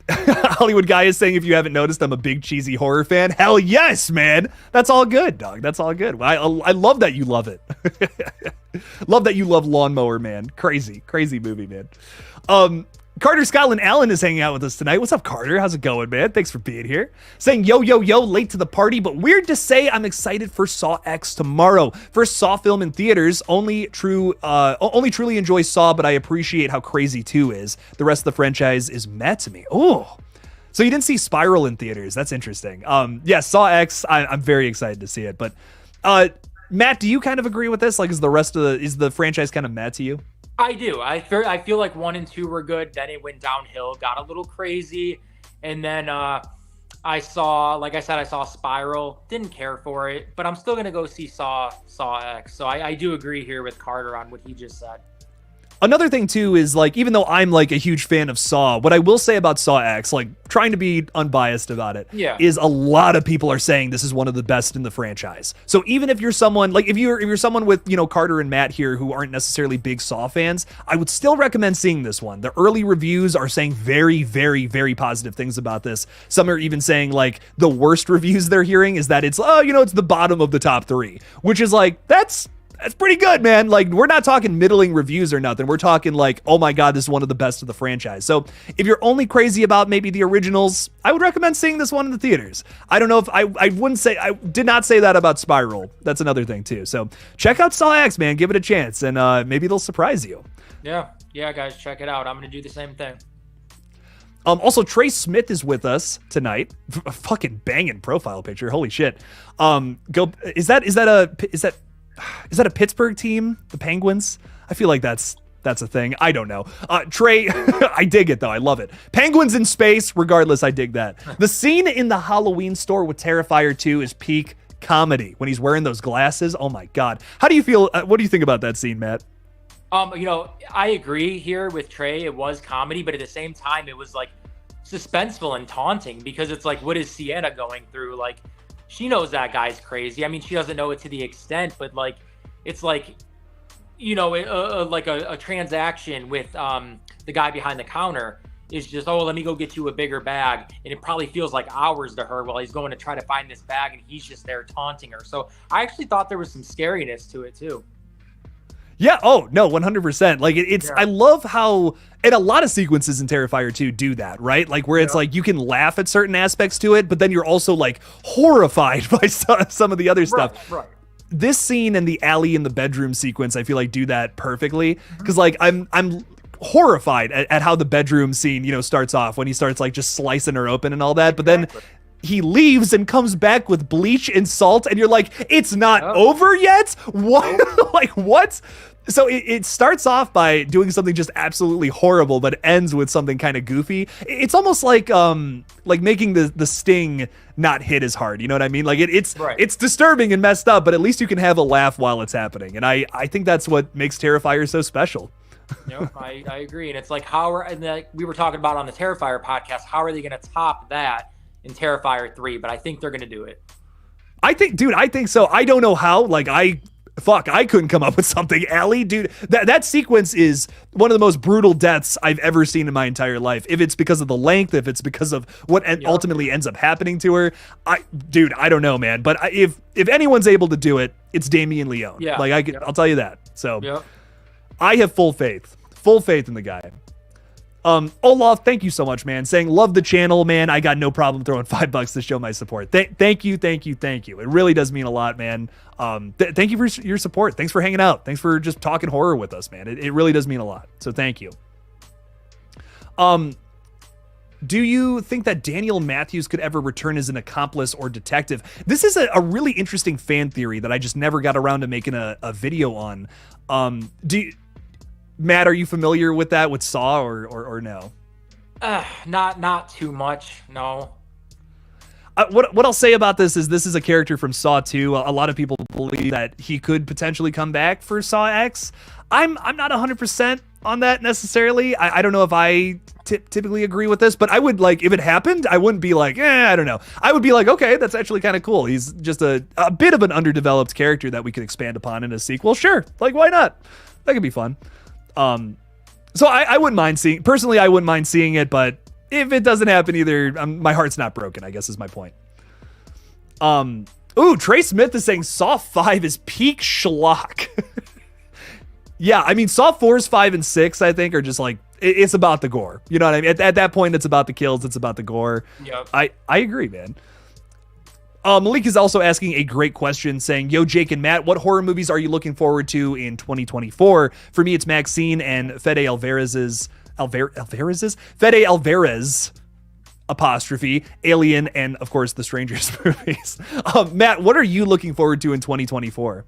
Hollywood Guy is saying, if you haven't noticed, I'm a big cheesy horror fan. Hell yes, man. That's all good, dog. That's all good. I love that you love it. Love that you love Lawnmower Man. Crazy movie, man. Carter Scotland Allen is hanging out with us tonight. What's up, Carter? How's it going, man? Thanks for being here. Saying, yo, late to the party, but weird to say I'm excited for Saw X tomorrow. First Saw film in theaters. Only truly enjoy Saw, but I appreciate how crazy 2 is. The rest of the franchise is meh to me. Oh, so you didn't see Spiral in theaters. That's interesting. Yeah, Saw X, I'm very excited to see it. But Matt, do you kind of agree with this? Like, is the franchise kind of meh to you? I do. I feel like 1 and 2 were good. Then it went downhill, got a little crazy. And then I saw Spiral. Didn't care for it. But I'm still going to go see Saw X. So I do agree here with Carter on what he just said. Another thing, too, is, like, even though I'm, like, a huge fan of Saw, what I will say about Saw X, like, trying to be unbiased about it, is a lot of people are saying this is one of the best in the franchise. So even if you're someone, like, if you're someone with, Carter and Matt here who aren't necessarily big Saw fans, I would still recommend seeing this one. The early reviews are saying very, very, very positive things about this. Some are even saying, like, the worst reviews they're hearing is that it's, it's the bottom of the top 3, which is, like, that's pretty good, man. Like, we're not talking middling reviews or nothing. We're talking like, oh my God, this is one of the best of the franchise. So if you're only crazy about maybe the originals, I would recommend seeing this one in the theaters. I don't know if I did not say that about Spiral. That's another thing too. So check out Saw X, man. Give it a chance, and maybe they'll surprise you. Yeah, guys, check it out. I'm gonna do the same thing. Also, Trey Smith is with us tonight. A fucking banging profile picture. Holy shit. Is that a Pittsburgh team? The Penguins? I feel like that's a thing. I don't know. Trey, I dig it though. I love it. Penguins in space. Regardless, I dig that. The scene in the Halloween store with Terrifier 2 is peak comedy when he's wearing those glasses. Oh my God. How do you feel? What do you think about that scene, Matt? I agree here with Trey. It was comedy, but at the same time, it was like suspenseful and taunting because it's like, what is Sienna going through? Like, she knows that guy's crazy. I mean, she doesn't know it to the extent, but like, it's like, like a transaction with the guy behind the counter is just, oh, let me go get you a bigger bag. And it probably feels like hours to her while he's going to try to find this bag and he's just there taunting her. So I actually thought there was some scariness to it too. Yeah. Oh, no, 100%. Like it's, I love how, and a lot of sequences in Terrifier 2 do that, right? Like where it's like you can laugh at certain aspects to it, but then you're also like horrified by some of the other stuff. Right. This scene and the alley in the bedroom sequence, I feel like do that perfectly. Cause like I'm horrified at how the bedroom scene, starts off when he starts like just slicing her open and all that. But then he leaves and comes back with bleach and salt, and you're like, it's not over yet? What? Like, what? So it starts off by doing something just absolutely horrible, but ends with something kind of goofy. It's almost like making the sting not hit as hard. You know what I mean? Like it's disturbing and messed up, but at least you can have a laugh while it's happening. And I think that's what makes Terrifier so special. I agree. And it's like, we were talking about on the Terrifier podcast, how are they going to top that in Terrifier 3? But I think they're going to do it. I think so. I don't know how. Like, I couldn't come up with something. Allie, dude, that sequence is one of the most brutal deaths I've ever seen in my entire life. If it's because of the length, if it's because of what ultimately ends up happening to her, I don't know, man. But if anyone's able to do it, it's Damien Leone. Yeah. Like I'll tell you that. So I have full faith in the guy. Olaf, thank you so much, man. Saying, love the channel, man. I got no problem throwing $5 to show my support. Thank you. It really does mean a lot, man. Thank you for your support. Thanks for hanging out. Thanks for just talking horror with us, man. It really does mean a lot. So thank you. Do you think that Daniel Matthews could ever return as an accomplice or detective? This is a really interesting fan theory that I just never got around to making a video on. Matt, are you familiar with that, with Saw, or no? Not too much, no. What I'll say about this is a character from Saw 2. A lot of people believe that he could potentially come back for Saw X. I'm not 100% on that necessarily. I don't know if I typically agree with this, but I would, like, if it happened, I wouldn't be like, I don't know. I would be like, okay, that's actually kind of cool. He's just a bit of an underdeveloped character that we could expand upon in a sequel. Sure, like, why not? That could be fun. So I wouldn't mind seeing, personally, I wouldn't mind seeing it, but if it doesn't happen either, my heart's not broken, I guess is my point. Ooh, Trey Smith is saying Saw 5 is peak schlock. Yeah, I mean, Saw 4's 5 and 6, I think, are just like, it's about the gore. You know what I mean? At that point, it's about the kills, it's about the gore. Yep. I agree, man. Malik is also asking a great question, saying, yo, Jake and Matt, what horror movies are you looking forward to in 2024? For me, it's Maxine and Fede Alvarez, apostrophe, Alien, and of course the Strangers movies. Matt, what are you looking forward to in 2024?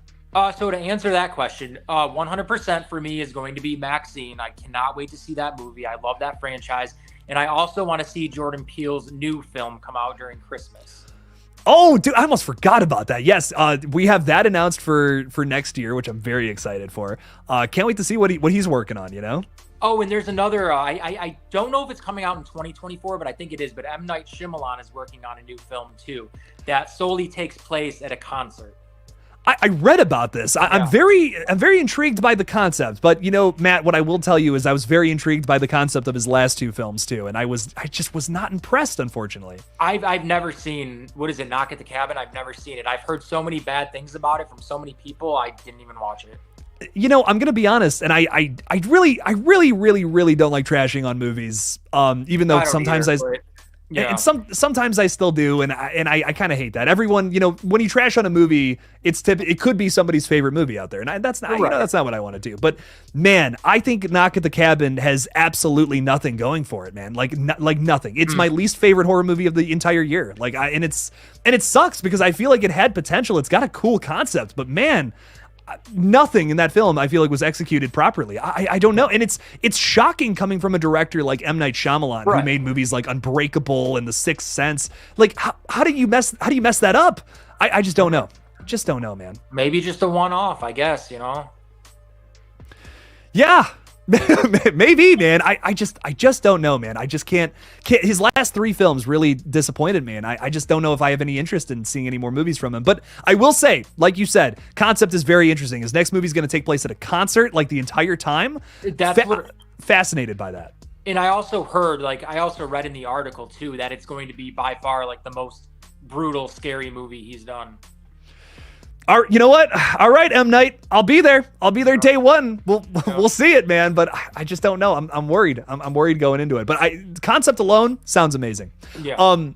So to answer that question, 100% for me is going to be Maxine. I cannot wait to see that movie. I love that franchise. And I also want to see Jordan Peele's new film come out during Christmas. Oh, dude, I almost forgot about that. Yes, we have that announced for next year, which I'm very excited for. Can't wait to see what he's working on, you know? Oh, and there's another, I don't know if it's coming out in 2024, but I think it is. But M. Night Shyamalan is working on a new film, too, that solely takes place at a concert. I read about this. I'm very intrigued by the concept, but you know, Matt, what I will tell you is I was very intrigued by the concept of his last two films too, and I just was not impressed, unfortunately. I've never seen, what is it, Knock at the Cabin? I've never seen it. I've heard so many bad things about it from so many people. I didn't even watch it. You know, I'm gonna be honest, and I really don't like trashing on movies. Even though sometimes Yeah. And sometimes I still do, and I kind of hate that. Everyone, you know, when you trash on a movie, it could be somebody's favorite movie out there, and that's not right. You know, that's not what I want to do. But man, I think Knock at the Cabin has absolutely nothing going for it, man. Like nothing. It's my least favorite horror movie of the entire year. And it sucks because I feel like it had potential. It's got a cool concept, but man, nothing in that film I feel like was executed properly. I don't know, and it's shocking coming from a director like M. Night Shyamalan, who made movies like Unbreakable and The Sixth Sense. Like, how do you mess that up? I just don't know. Just don't know, man. Maybe just a one-off, I guess. You know. Yeah. Maybe, man. I just don't know, man. I just can't. His last three films really disappointed me, and I just don't know if I have any interest in seeing any more movies from him. But I will say, like you said, concept is very interesting. His next movie is going to take place at a concert, like the entire time. That's fascinated by that. And I also heard, I also read in the article too, that it's going to be by far like the most brutal, scary movie he's done. You know what? All right, M. Night, I'll be there. I'll be there day one. We'll see it, man. But I just don't know. I'm worried. I'm worried going into it. But concept alone sounds amazing. Yeah.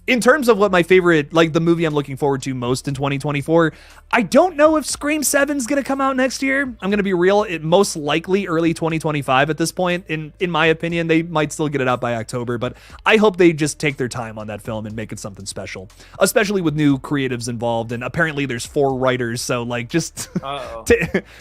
In terms of what my favorite, like the movie I'm looking forward to most in 2024, I don't know if Scream 7 is going to come out next year. I'm going to be real. It most likely early 2025 at this point. In my opinion, they might still get it out by October, but I hope they just take their time on that film and make it something special, especially with new creatives involved. And apparently there's 4 writers. So like just,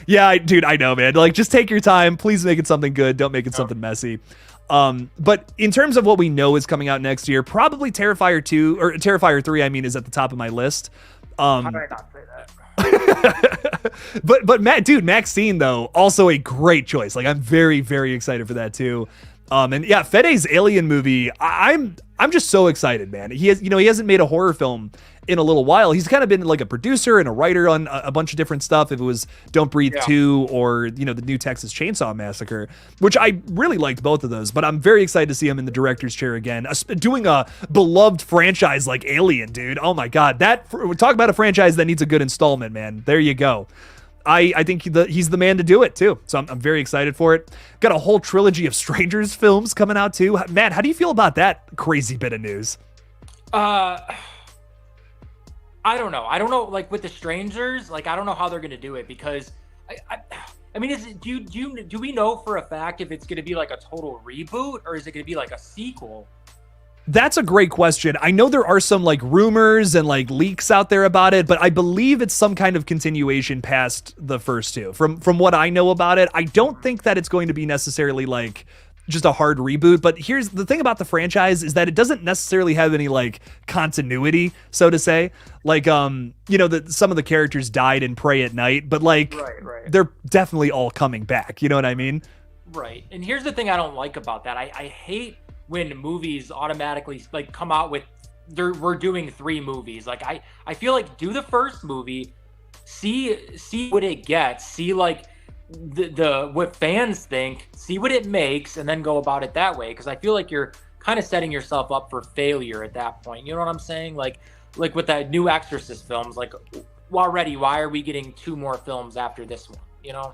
yeah, dude, I know, man. Like just take your time. Please make it something good. Don't make it something messy. But in terms of what we know is coming out next year, probably Terrifier 2 or Terrifier 3, I mean, is at the top of my list. How did I not say that? but Matt, dude, Maxine though, also a great choice. Like I'm very, very excited for that too. And yeah, Fede's Alien movie, I'm just so excited, man. He hasn't made a horror film in a little while. He's kind of been like a producer and a writer on a bunch of different stuff. If it was Don't Breathe 2 or, the new Texas Chainsaw Massacre, which I really liked both of those, but I'm very excited to see him in the director's chair again, doing a beloved franchise like Alien, dude. Oh my God. Talk about a franchise that needs a good installment, man. There you go. I think he's the man to do it too. So I'm very excited for it. Got a whole trilogy of Strangers films coming out too. Matt, how do you feel about that crazy bit of news? I don't know. Like with the Strangers, like I don't know how they're gonna do it because I mean, do we know for a fact if it's gonna be like a total reboot or is it gonna be like a sequel? That's a great question. I know there are some like rumors and like leaks out there about it, but I believe it's some kind of continuation past the first two. From what I know about it, I don't think that it's going to be necessarily like just a hard reboot. But here's the thing about the franchise is that it doesn't necessarily have any like continuity, so to say. Like some of the characters died in Prey at Night, but like they're definitely all coming back. You know what I mean? Right. And here's the thing I don't like about that. I hate when movies automatically like come out with we're doing 3 movies. Like I feel like do the first movie, see what it gets, see like the what fans think, see what it makes, and then go about it that way. Because I feel like you're kind of setting yourself up for failure at that point. You know what I'm saying? Like with that new Exorcist films, like already why are we getting 2 more films after this one? You know?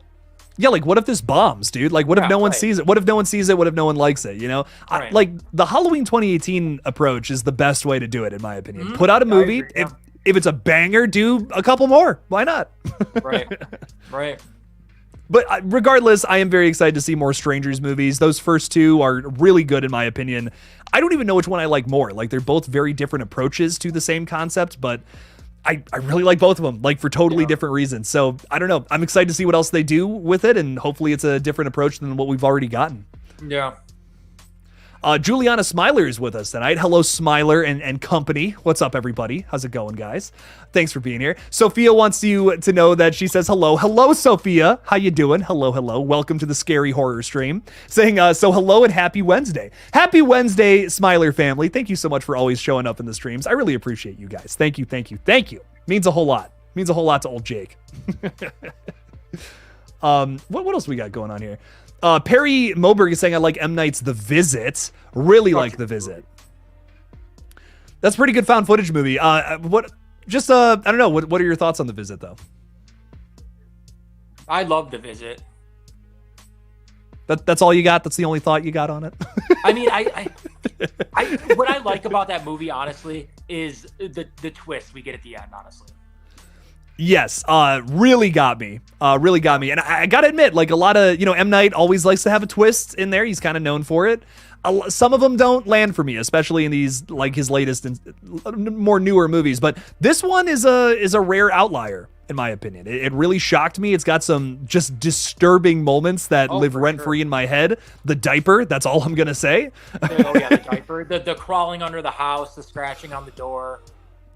Yeah, like what if this bombs, dude? Like what if no one sees it? What if no one sees it? What if no one likes it? You know, like the Halloween 2018 approach is the best way to do it, in my opinion. Mm-hmm. Put out a movie. If it's a banger, do a couple more. Why not? Right. But regardless, I am very excited to see more Strangers movies. Those first 2 are really good, in my opinion. I don't even know which one I like more. Like they're both very different approaches to the same concept, but I really like both of them, like for totally different reasons. So I don't know. I'm excited to see what else they do with it, and hopefully it's a different approach than what we've already gotten. Yeah. Juliana Smiler is with us tonight. Hello, Smiler and company. What's up, everybody? How's it going, guys? Thanks for being here. Sophia wants you to know that she says hello. Hello, Sophia. How you doing? Hello. Welcome to the Scary Horror Stream. Saying, so hello and happy Wednesday. Happy Wednesday, Smiler family. Thank you so much for always showing up in the streams. I really appreciate you guys. Thank you. Means a whole lot. Means a whole lot to old Jake. What else we got going on here? Perry Moberg is saying, I like M. Night's The Visit. Really like The Visit. That's a pretty good found footage movie. I don't know. What are your thoughts on The Visit, though? I love The Visit. That's all you got? That's the only thought you got on it? I mean, what I like about that movie, honestly, is the twist we get at the end, honestly. Yes, really got me. And I gotta admit, like a lot of, M. Night always likes to have a twist in there. He's kind of known for it. Some of them don't land for me, especially in these, like his latest and more newer movies. But this one is a rare outlier, in my opinion. It really shocked me. It's got some just disturbing moments that live rent-free in my head. The diaper, that's all I'm gonna say. Oh yeah, the diaper. The crawling under the house, the scratching on the door.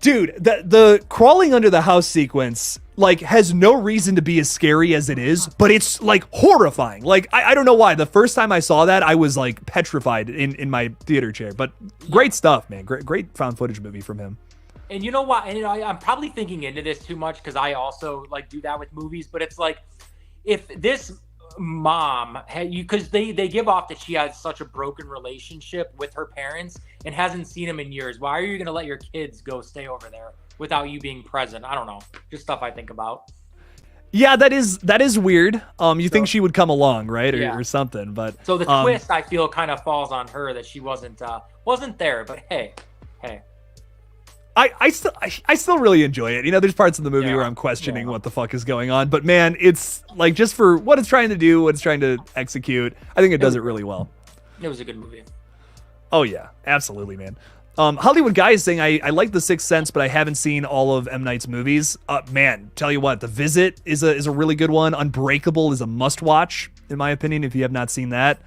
Dude, the crawling under the house sequence, like, has no reason to be as scary as it is, but it's, like, horrifying. Like, I don't know why. The first time I saw that, I was, like, petrified in my theater chair. But great stuff, man. Great found footage movie from him. And you know what? And I'm probably thinking into this too much because I also, like, do that with movies. But it's like, if this mom had you, because they give off that she has such a broken relationship with her parents and hasn't seen them in years. Why are you going to let your kids go stay over there without you being present? I don't know. Just stuff I think about. Yeah, that is weird. You think she would come along, right? Or something, but so the twist I feel kind of falls on her that she wasn't there, but hey. I still really enjoy it. There's parts of the movie where I'm questioning what the fuck is going on, but man, it's like just for what it's trying to do, what it's trying to execute, I think it does it really well. It was a good movie. Oh yeah, absolutely, man. Hollywood Guy is saying, I like The Sixth Sense, but I haven't seen all of M. Night's movies. Man, tell you what, The Visit is a really good one. Unbreakable is a must-watch, in my opinion, if you have not seen that.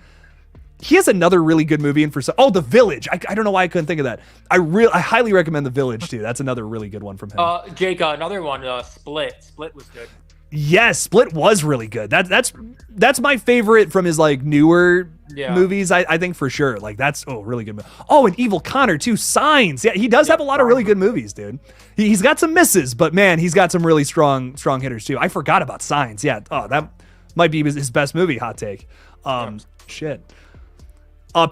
He has another really good movie in for The Village. I don't know why I couldn't think of that. I highly recommend The Village too. That's another really good one from him. Jake, another one, Split. Split was good. Yes, Split was really good. That's my favorite from his like newer movies. I think for sure. Like that's really good. And Evil Connor too. Signs. Yeah, he does have a lot of really good movies, dude. He's got some misses, but man, he's got some really strong hitters too. I forgot about Signs. Yeah. That might be his best movie. Hot take. Shit.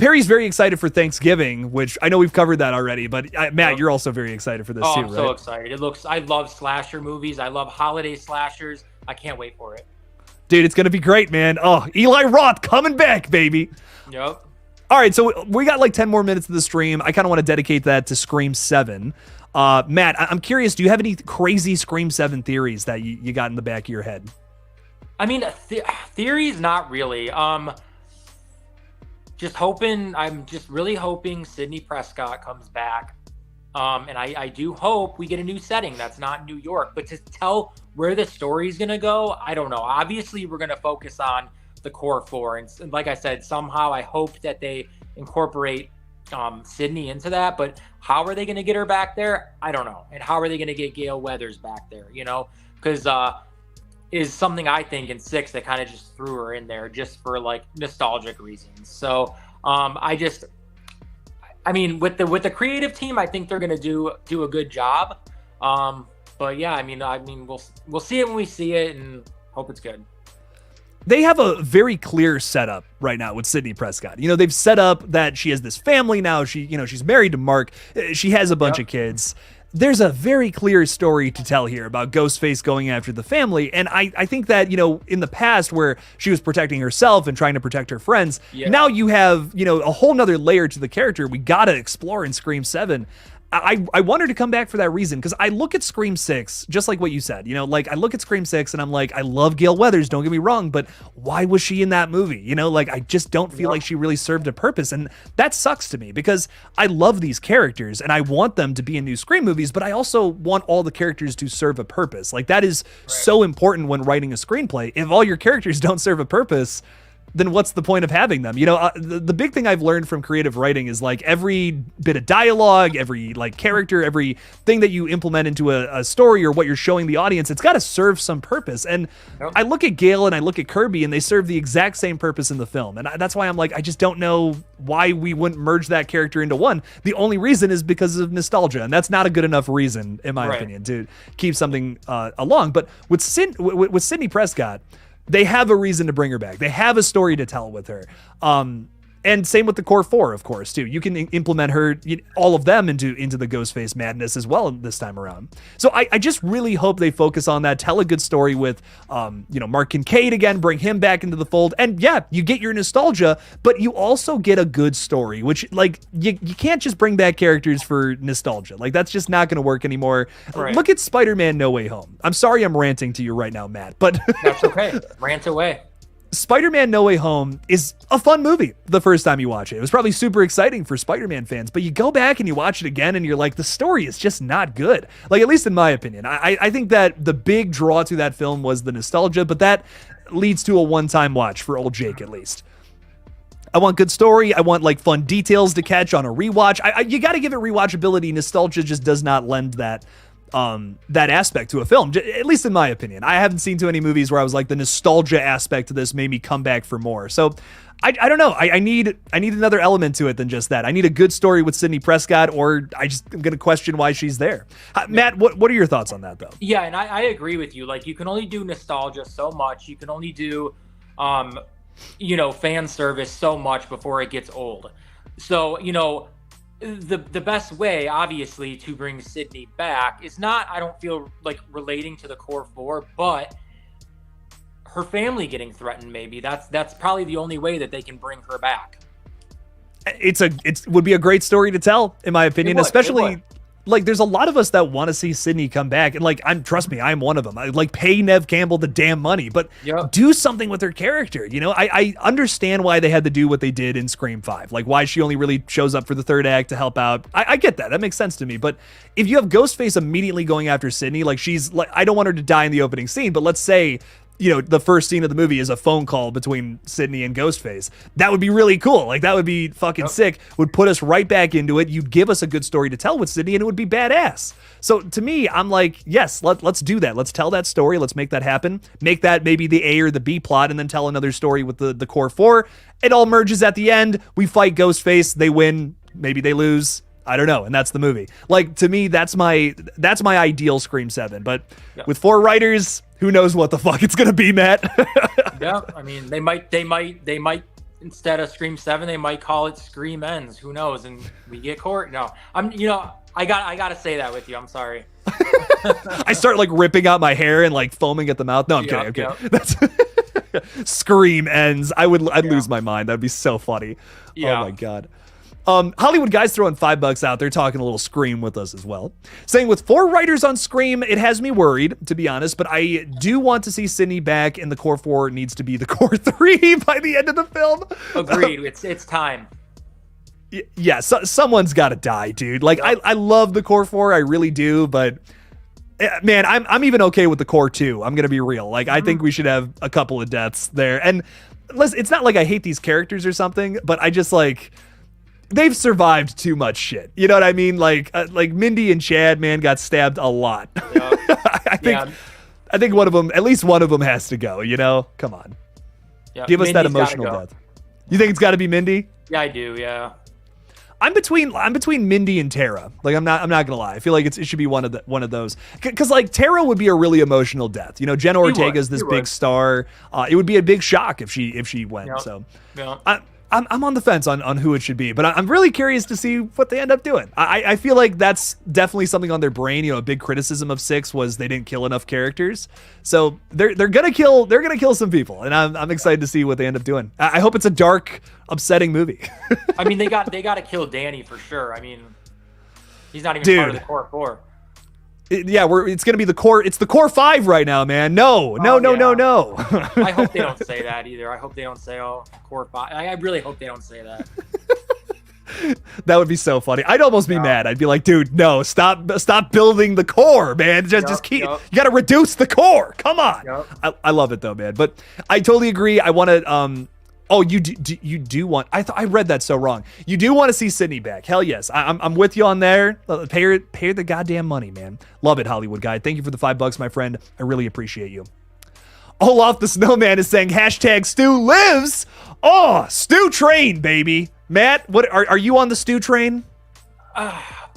Perry's very excited for Thanksgiving, which I know we've covered that already, but Matt, you're also very excited for this too, right? I'm so excited. I love slasher movies. I love holiday slashers. I can't wait for it. Dude, it's going to be great, man. Eli Roth coming back, baby. Yep. All right, so we got like 10 more minutes of the stream. I kind of want to dedicate that to Scream 7. Matt, I'm curious, do you have any crazy Scream 7 theories that you got in the back of your head? I mean, theories, not really. I'm just really hoping Sidney Prescott comes back. And I do hope we get a new setting that's not New York, but to tell where the story's going to go, I don't know. Obviously, we're going to focus on the core four. And like I said, somehow I hope that they incorporate Sydney into that. But how are they going to get her back there? I don't know. And how are they going to get Gale Weathers back there? You know, because is something I think in 6 they kind of just threw her in there just for like nostalgic reasons. So I mean, with the creative team, I think they're going to do a good job. But yeah, I mean, we'll see it when we see it, and hope it's good. They have a very clear setup right now with Sidney Prescott. You know, they've set up that she has this family now. She's married to Mark. She has a bunch of kids. There's a very clear story to tell here about Ghostface going after the family. And I think that, you know, in the past where she was protecting herself and trying to protect her friends, now you have, you know, a whole nother layer to the character we got to explore in Scream 7. I want her to come back for that reason, because I look at Scream 6, just like what you said, you know, like I look at Scream 6 and I'm like, I love Gale Weathers, don't get me wrong, but why was she in that movie? You know, like I just don't feel like she really served a purpose. And that sucks to me, because I love these characters and I want them to be in new Scream movies, but I also want all the characters to serve a purpose. Like that is so important when writing a screenplay. If all your characters don't serve a purpose, then what's the point of having them? You know, the big thing I've learned from creative writing is like every bit of dialogue, every like character, every thing that you implement into a story or what you're showing the audience, it's got to serve some purpose. And I look at Gale and I look at Kirby and they serve the exact same purpose in the film. And that's why I'm like, I just don't know why we wouldn't merge that character into one. The only reason is because of nostalgia. And that's not a good enough reason, in my opinion, to keep something along. But with Sidney Prescott, they have a reason to bring her back. They have a story to tell with her. And same with the core four, of course, too. You can implement her, all of them into the Ghostface madness as well this time around. So I just really hope they focus on that, tell a good story with, Mark Kincaid again, bring him back into the fold. And yeah, you get your nostalgia, but you also get a good story, which like you can't just bring back characters for nostalgia. Like that's just not going to work anymore. Right. Look at Spider-Man No Way Home. I'm sorry I'm ranting to you right now, Matt, but that's okay. Rant away. Spider-Man No Way Home is a fun movie the first time you watch it. It was probably super exciting for Spider-Man fans, but you go back and you watch it again and you're like, the story is just not good. Like, at least in my opinion. I think that the big draw to that film was the nostalgia, but that leads to a one-time watch for old Jake, at least. I want good story. I want like fun details to catch on a rewatch. You got to give it rewatchability. Nostalgia just does not lend that aspect to a film, at least in my opinion. I haven't seen too many movies where I was like, the nostalgia aspect of this made me come back for more. So I don't know. I need another element to it than just that. I need a good story with Sidney Prescott, or I'm going to question why she's there. Matt, what are your thoughts on that though? Yeah, and I agree with you. Like, you can only do nostalgia so much. You can only do, fan service so much before it gets old. So, the best way, obviously, to bring Sydney back is not, I don't feel like, relating to the core four, but her family getting threatened. Maybe that's probably the only way that they can bring her back. It would be a great story to tell, in my opinion, especially like there's a lot of us that want to see Sydney come back, and like trust me, I'm one of them. I like pay Nev Campbell the damn money, but do something with her character. I understand why they had to do what they did in Scream 5, like why she only really shows up for the third act to help out. I get that makes sense to me. But if you have Ghostface immediately going after Sydney, like she's like, I don't want her to die in the opening scene, but let's say the first scene of the movie is a phone call between Sydney and Ghostface. That would be really cool. Like, that would be fucking sick. Would put us right back into it. You'd give us a good story to tell with Sydney, and it would be badass. So to me, I'm like, yes, let's do that. Let's tell that story. Let's make that happen. Make that maybe the A or the B plot, and then tell another story with the core four. It all merges at the end. We fight Ghostface. They win. Maybe they lose. I don't know, and that's the movie. Like, to me, that's my ideal Scream 7. But with 4 writers, who knows what the fuck it's gonna be, Matt? Yeah, I mean, they might instead of Scream 7, they might call it Scream Ends. Who knows? And we get court. No, I gotta say that with you. I'm sorry. I start like ripping out my hair and like foaming at the mouth. No, I'm kidding. Okay, that's Scream Ends. I'd lose my mind. That'd be so funny. Yeah. Oh my god. Hollywood Guys throwing $5 out. They're talking a little Scream with us as well. Saying with 4 writers on Scream, it has me worried, to be honest, but I do want to see Sydney back, and the core 4 needs to be the core 3 by the end of the film. Agreed. It's time. Yeah, someone's got to die, dude. Like, yep. I love the core 4, I really do, but man, I'm even okay with the core 2. I'm gonna be real. Like, I think we should have a couple of deaths there. And listen, it's not like I hate these characters or something, but I just like, they've survived too much shit. You know what I mean? Like Mindy and Chad, man, got stabbed a lot. Yep. I think one of them, at least one of them, has to go. You know, come on, give us that emotional death. You think it's got to be Mindy? Yeah, I do. Yeah. I'm between Mindy and Tara. Like, I'm not gonna lie. I feel like it should be one of those. Cause like Tara would be a really emotional death. You know, Jenna Ortega's this big star. It would be a big shock if she went. Yep. So I'm on the fence on who it should be, but I'm really curious to see what they end up doing. I feel like that's definitely something on their brain. You know, a big criticism of 6 was they didn't kill enough characters. So they're gonna kill some people, and I'm excited to see what they end up doing. I hope it's a dark, upsetting movie. I mean, they got to kill Danny for sure. I mean, he's not even part of the core 4. It's gonna be the core. It's the core 5 right now, man. No. I hope they don't say that either. I hope they don't say, "Oh, core 5." I really hope they don't say that. That would be so funny. I'd almost be mad. I'd be like, dude, no, stop building the core, man. Just keep. You gotta reduce the core. Come on. I love it though, man. But I totally agree. I want to. Oh, you do want? I read that so wrong. You do want to see Sydney back? Hell yes, I'm with you on there. Pay her the goddamn money, man. Love it, Hollywood Guy. Thank you for the $5, my friend. I really appreciate you. Olaf the Snowman is saying #Stu lives. Oh, Stu train, baby. Matt, what are you on the Stu train?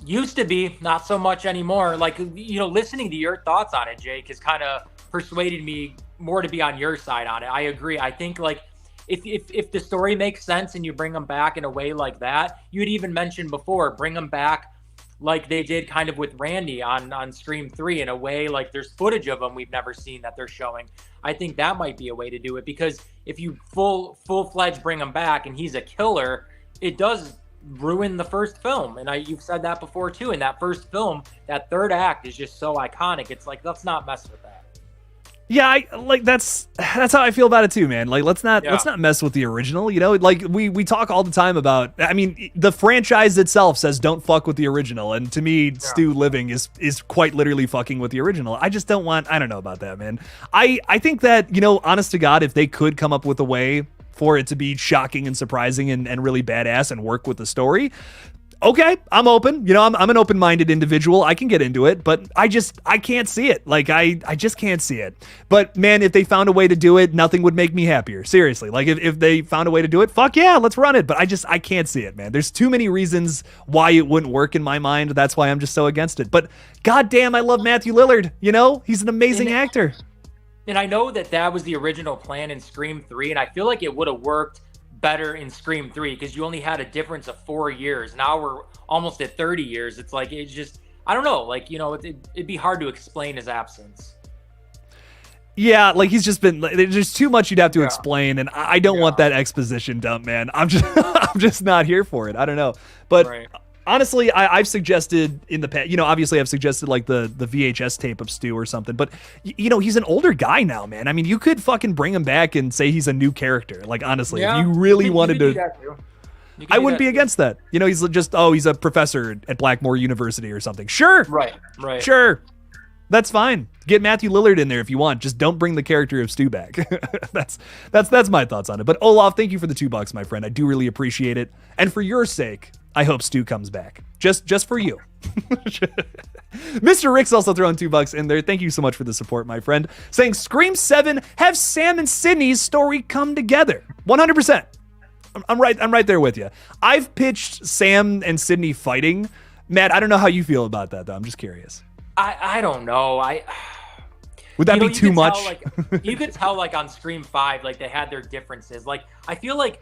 Used to be, not so much anymore. Like, you know, listening to your thoughts on it, Jake, has kind of persuaded me more to be on your side on it. I agree. I think like, if the story makes sense and you bring them back in a way like that, you'd even mentioned before, bring them back like they did kind of with Randy on Scream 3 in a way, like there's footage of them we've never seen that they're showing. I think that might be a way to do it, because if you full-fledged bring him back and he's a killer, it does ruin the first film. And you've said that before too. In that first film, that third act is just so iconic. It's like, let's not mess with that. Yeah, that's how I feel about it too, man. Like, let's not mess with the original. You know, like we talk all the time about. I mean, the franchise itself says don't fuck with the original, and to me, Stu living is quite literally fucking with the original. I just don't want. I don't know about that, man. I think that, you know, honest to God, if they could come up with a way for it to be shocking and surprising and really badass and work with the story, okay, I'm open. You know, I'm an open-minded individual. I can get into it, but I can't see it. Like, I just can't see it. But man, if they found a way to do it, nothing would make me happier. Seriously. Like, if they found a way to do it, fuck yeah, let's run it. But I can't see it, man. There's too many reasons why it wouldn't work in my mind. That's why I'm just so against it. But goddamn, I love Matthew Lillard. You know, he's an amazing actor. And I know that was the original plan in Scream 3, and I feel like it would have worked better in Scream 3 because you only had a difference of 4 years. Now we're almost at 30 years. It's like, it's just, I don't know, like, you know, it'd be hard to explain his absence. Yeah, like he's just been, there's too much you'd have to explain, and I don't want that exposition dump, man. I'm just not here for it. I don't know. But honestly, I've suggested in the past, you know, obviously I've suggested like the VHS tape of Stu or something, but you know, he's an older guy now, man. I mean, you could fucking bring him back and say he's a new character. Like, honestly, if you really wanted to, I wouldn't be against that. You know, he's just, he's a professor at Blackmore University or something. Sure. Right. Sure. That's fine. Get Matthew Lillard in there if you want. Just don't bring the character of Stu back. That's my thoughts on it. But Olaf, thank you for the $2, my friend. I do really appreciate it. And for your sake, I hope Stu comes back. Just for you. Mr. Rick's also throwing $2 in there. Thank you so much for the support, my friend. Saying Scream 7, have Sam and Sydney's story come together. 100%. I'm right there with you. I've pitched Sam and Sydney fighting. Matt, I don't know how you feel about that, though. I'm just curious. I don't know. Would that be too much? You could tell, like, on Scream 5, like, they had their differences. Like, I feel like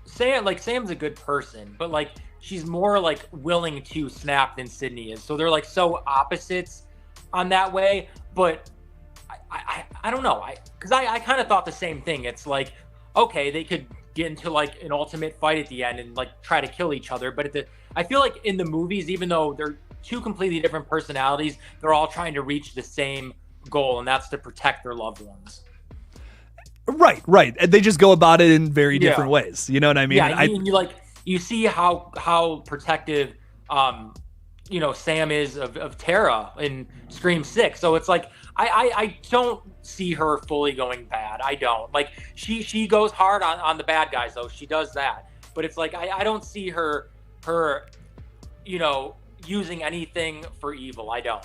Sam's a good person, but, like, she's more, like, willing to snap than Sydney is. So they're, like, so opposites on that way. But I don't know. Because I kind of thought the same thing. It's like, okay, they could get into like an ultimate fight at the end and like try to kill each other. But I feel like in the movies, even though they're two completely different personalities, they're all trying to reach the same goal, and that's to protect their loved ones. Right. And they just go about it in very different ways. You know what I mean? Yeah, you see how protective Sam is of Tara in Scream 6. So it's like I don't see her fully going bad. I don't. Like she goes hard on the bad guys though. She does that. But it's like I don't see her using anything for evil. I don't.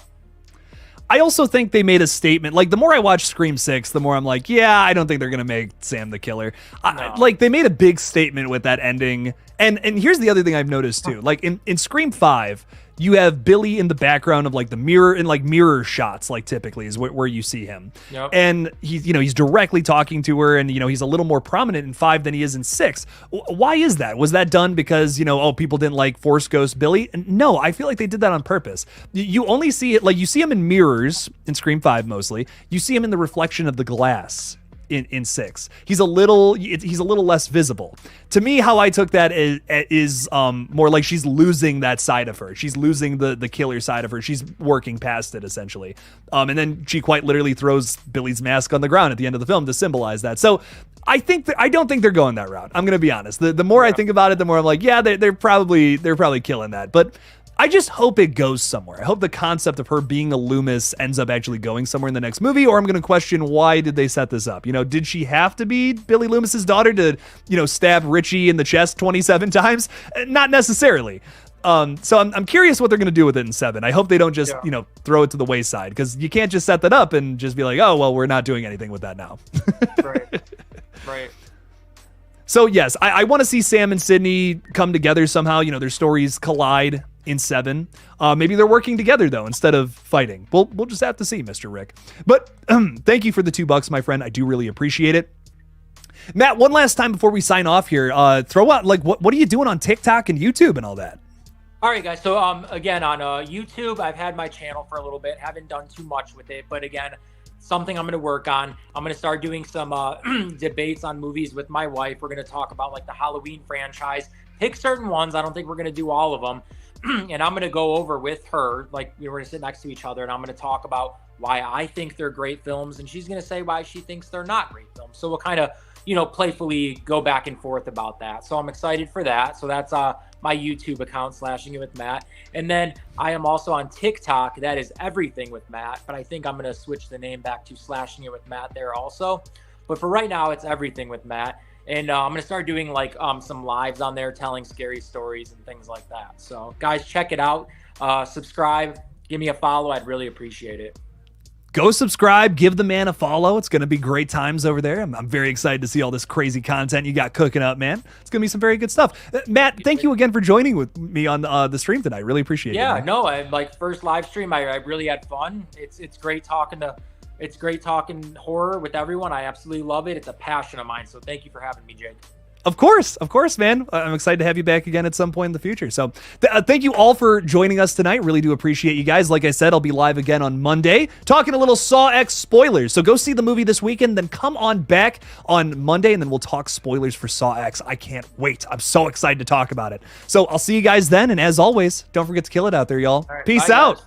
I also think they made a statement. Like, the more I watch Scream 6, the more I'm like, yeah, I don't think they're going to make Sam the killer. No. Like, they made a big statement with that ending. And here's the other thing I've noticed, too. Like, in Scream 5, you have Billy in the background of, like, the mirror, and, like, mirror shots, like, typically is where you see him. Yep. And he's directly talking to her, and, he's a little more prominent in 5 than he is in 6. Why is that? Was that done because, people didn't like Force Ghost Billy? No, I feel like they did that on purpose. You only see it, like, you see him in mirrors in Scream 5 mostly. You see him in the reflection of the glass in 6. He's a little less visible. To me, how I took that is more like she's losing that side of her. She's losing the killer side of her. She's working past it, essentially. And then she quite literally throws Billy's mask on the ground at the end of the film to symbolize that. So I don't think they're going that route. I'm going to be honest. The more I think about it, the more I'm like, yeah, they're probably killing that. But I just hope it goes somewhere. I hope the concept of her being a Loomis ends up actually going somewhere in the next movie, or I'm going to question, why did they set this up? Did she have to be Billy Loomis's daughter to, stab Richie in the chest 27 times? Not necessarily. So I'm curious what they're going to do with it in 7. I hope they don't just, throw it to the wayside, because you can't just set that up and just be like, oh, well, we're not doing anything with that now. Right. So yes, I want to see Sam and Sydney come together somehow. Their stories collide in 7. Maybe they're working together though instead of fighting. We'll just have to see, Mr. Rick. But thank you for the $2, my friend. I do really appreciate it. Matt, one last time before we sign off here, throw out, like, what are you doing on TikTok and YouTube and all that? All right, guys. So again, on YouTube, I've had my channel for a little bit. Haven't done too much with it, but again, something I'm going to work on. I'm going to start doing some debates on movies with my wife. We're going to talk about like the Halloween franchise, pick certain ones. I don't think we're going to do all of them. And I'm going to go over with her, like we're going to sit next to each other, and I'm going to talk about why I think they're great films, and she's going to say why she thinks they're not great films. So we'll kind of, playfully go back and forth about that. So I'm excited for that. So that's my YouTube account, Slashing It with Matt. And then I am also on TikTok. That is Everything with Matt, but I think I'm going to switch the name back to Slashing It with Matt there also. But for right now, it's Everything with Matt. And I'm going to start doing like some lives on there, telling scary stories and things like that. So guys, check it out. Subscribe, give me a follow. I'd really appreciate it. Go subscribe, give the man a follow. It's going to be great times over there. I'm very excited to see all this crazy content you got cooking up, man. It's going to be some very good stuff. Matt, thank you again for joining with me on the stream tonight. Really appreciate it. Yeah, no, I like first live stream. I really had fun. It's great talking horror with everyone. I absolutely love it. It's a passion of mine. So thank you for having me, Jake. Of course, man. I'm excited to have you back again at some point in the future. So thank you all for joining us tonight. Really do appreciate you guys. Like I said, I'll be live again on Monday talking a little Saw X spoilers. So go see the movie this weekend, then come on back on Monday, and then we'll talk spoilers for Saw X. I can't wait. I'm so excited to talk about it. So I'll see you guys then. And as always, don't forget to kill it out there, y'all. All right, Peace bye, out. guys.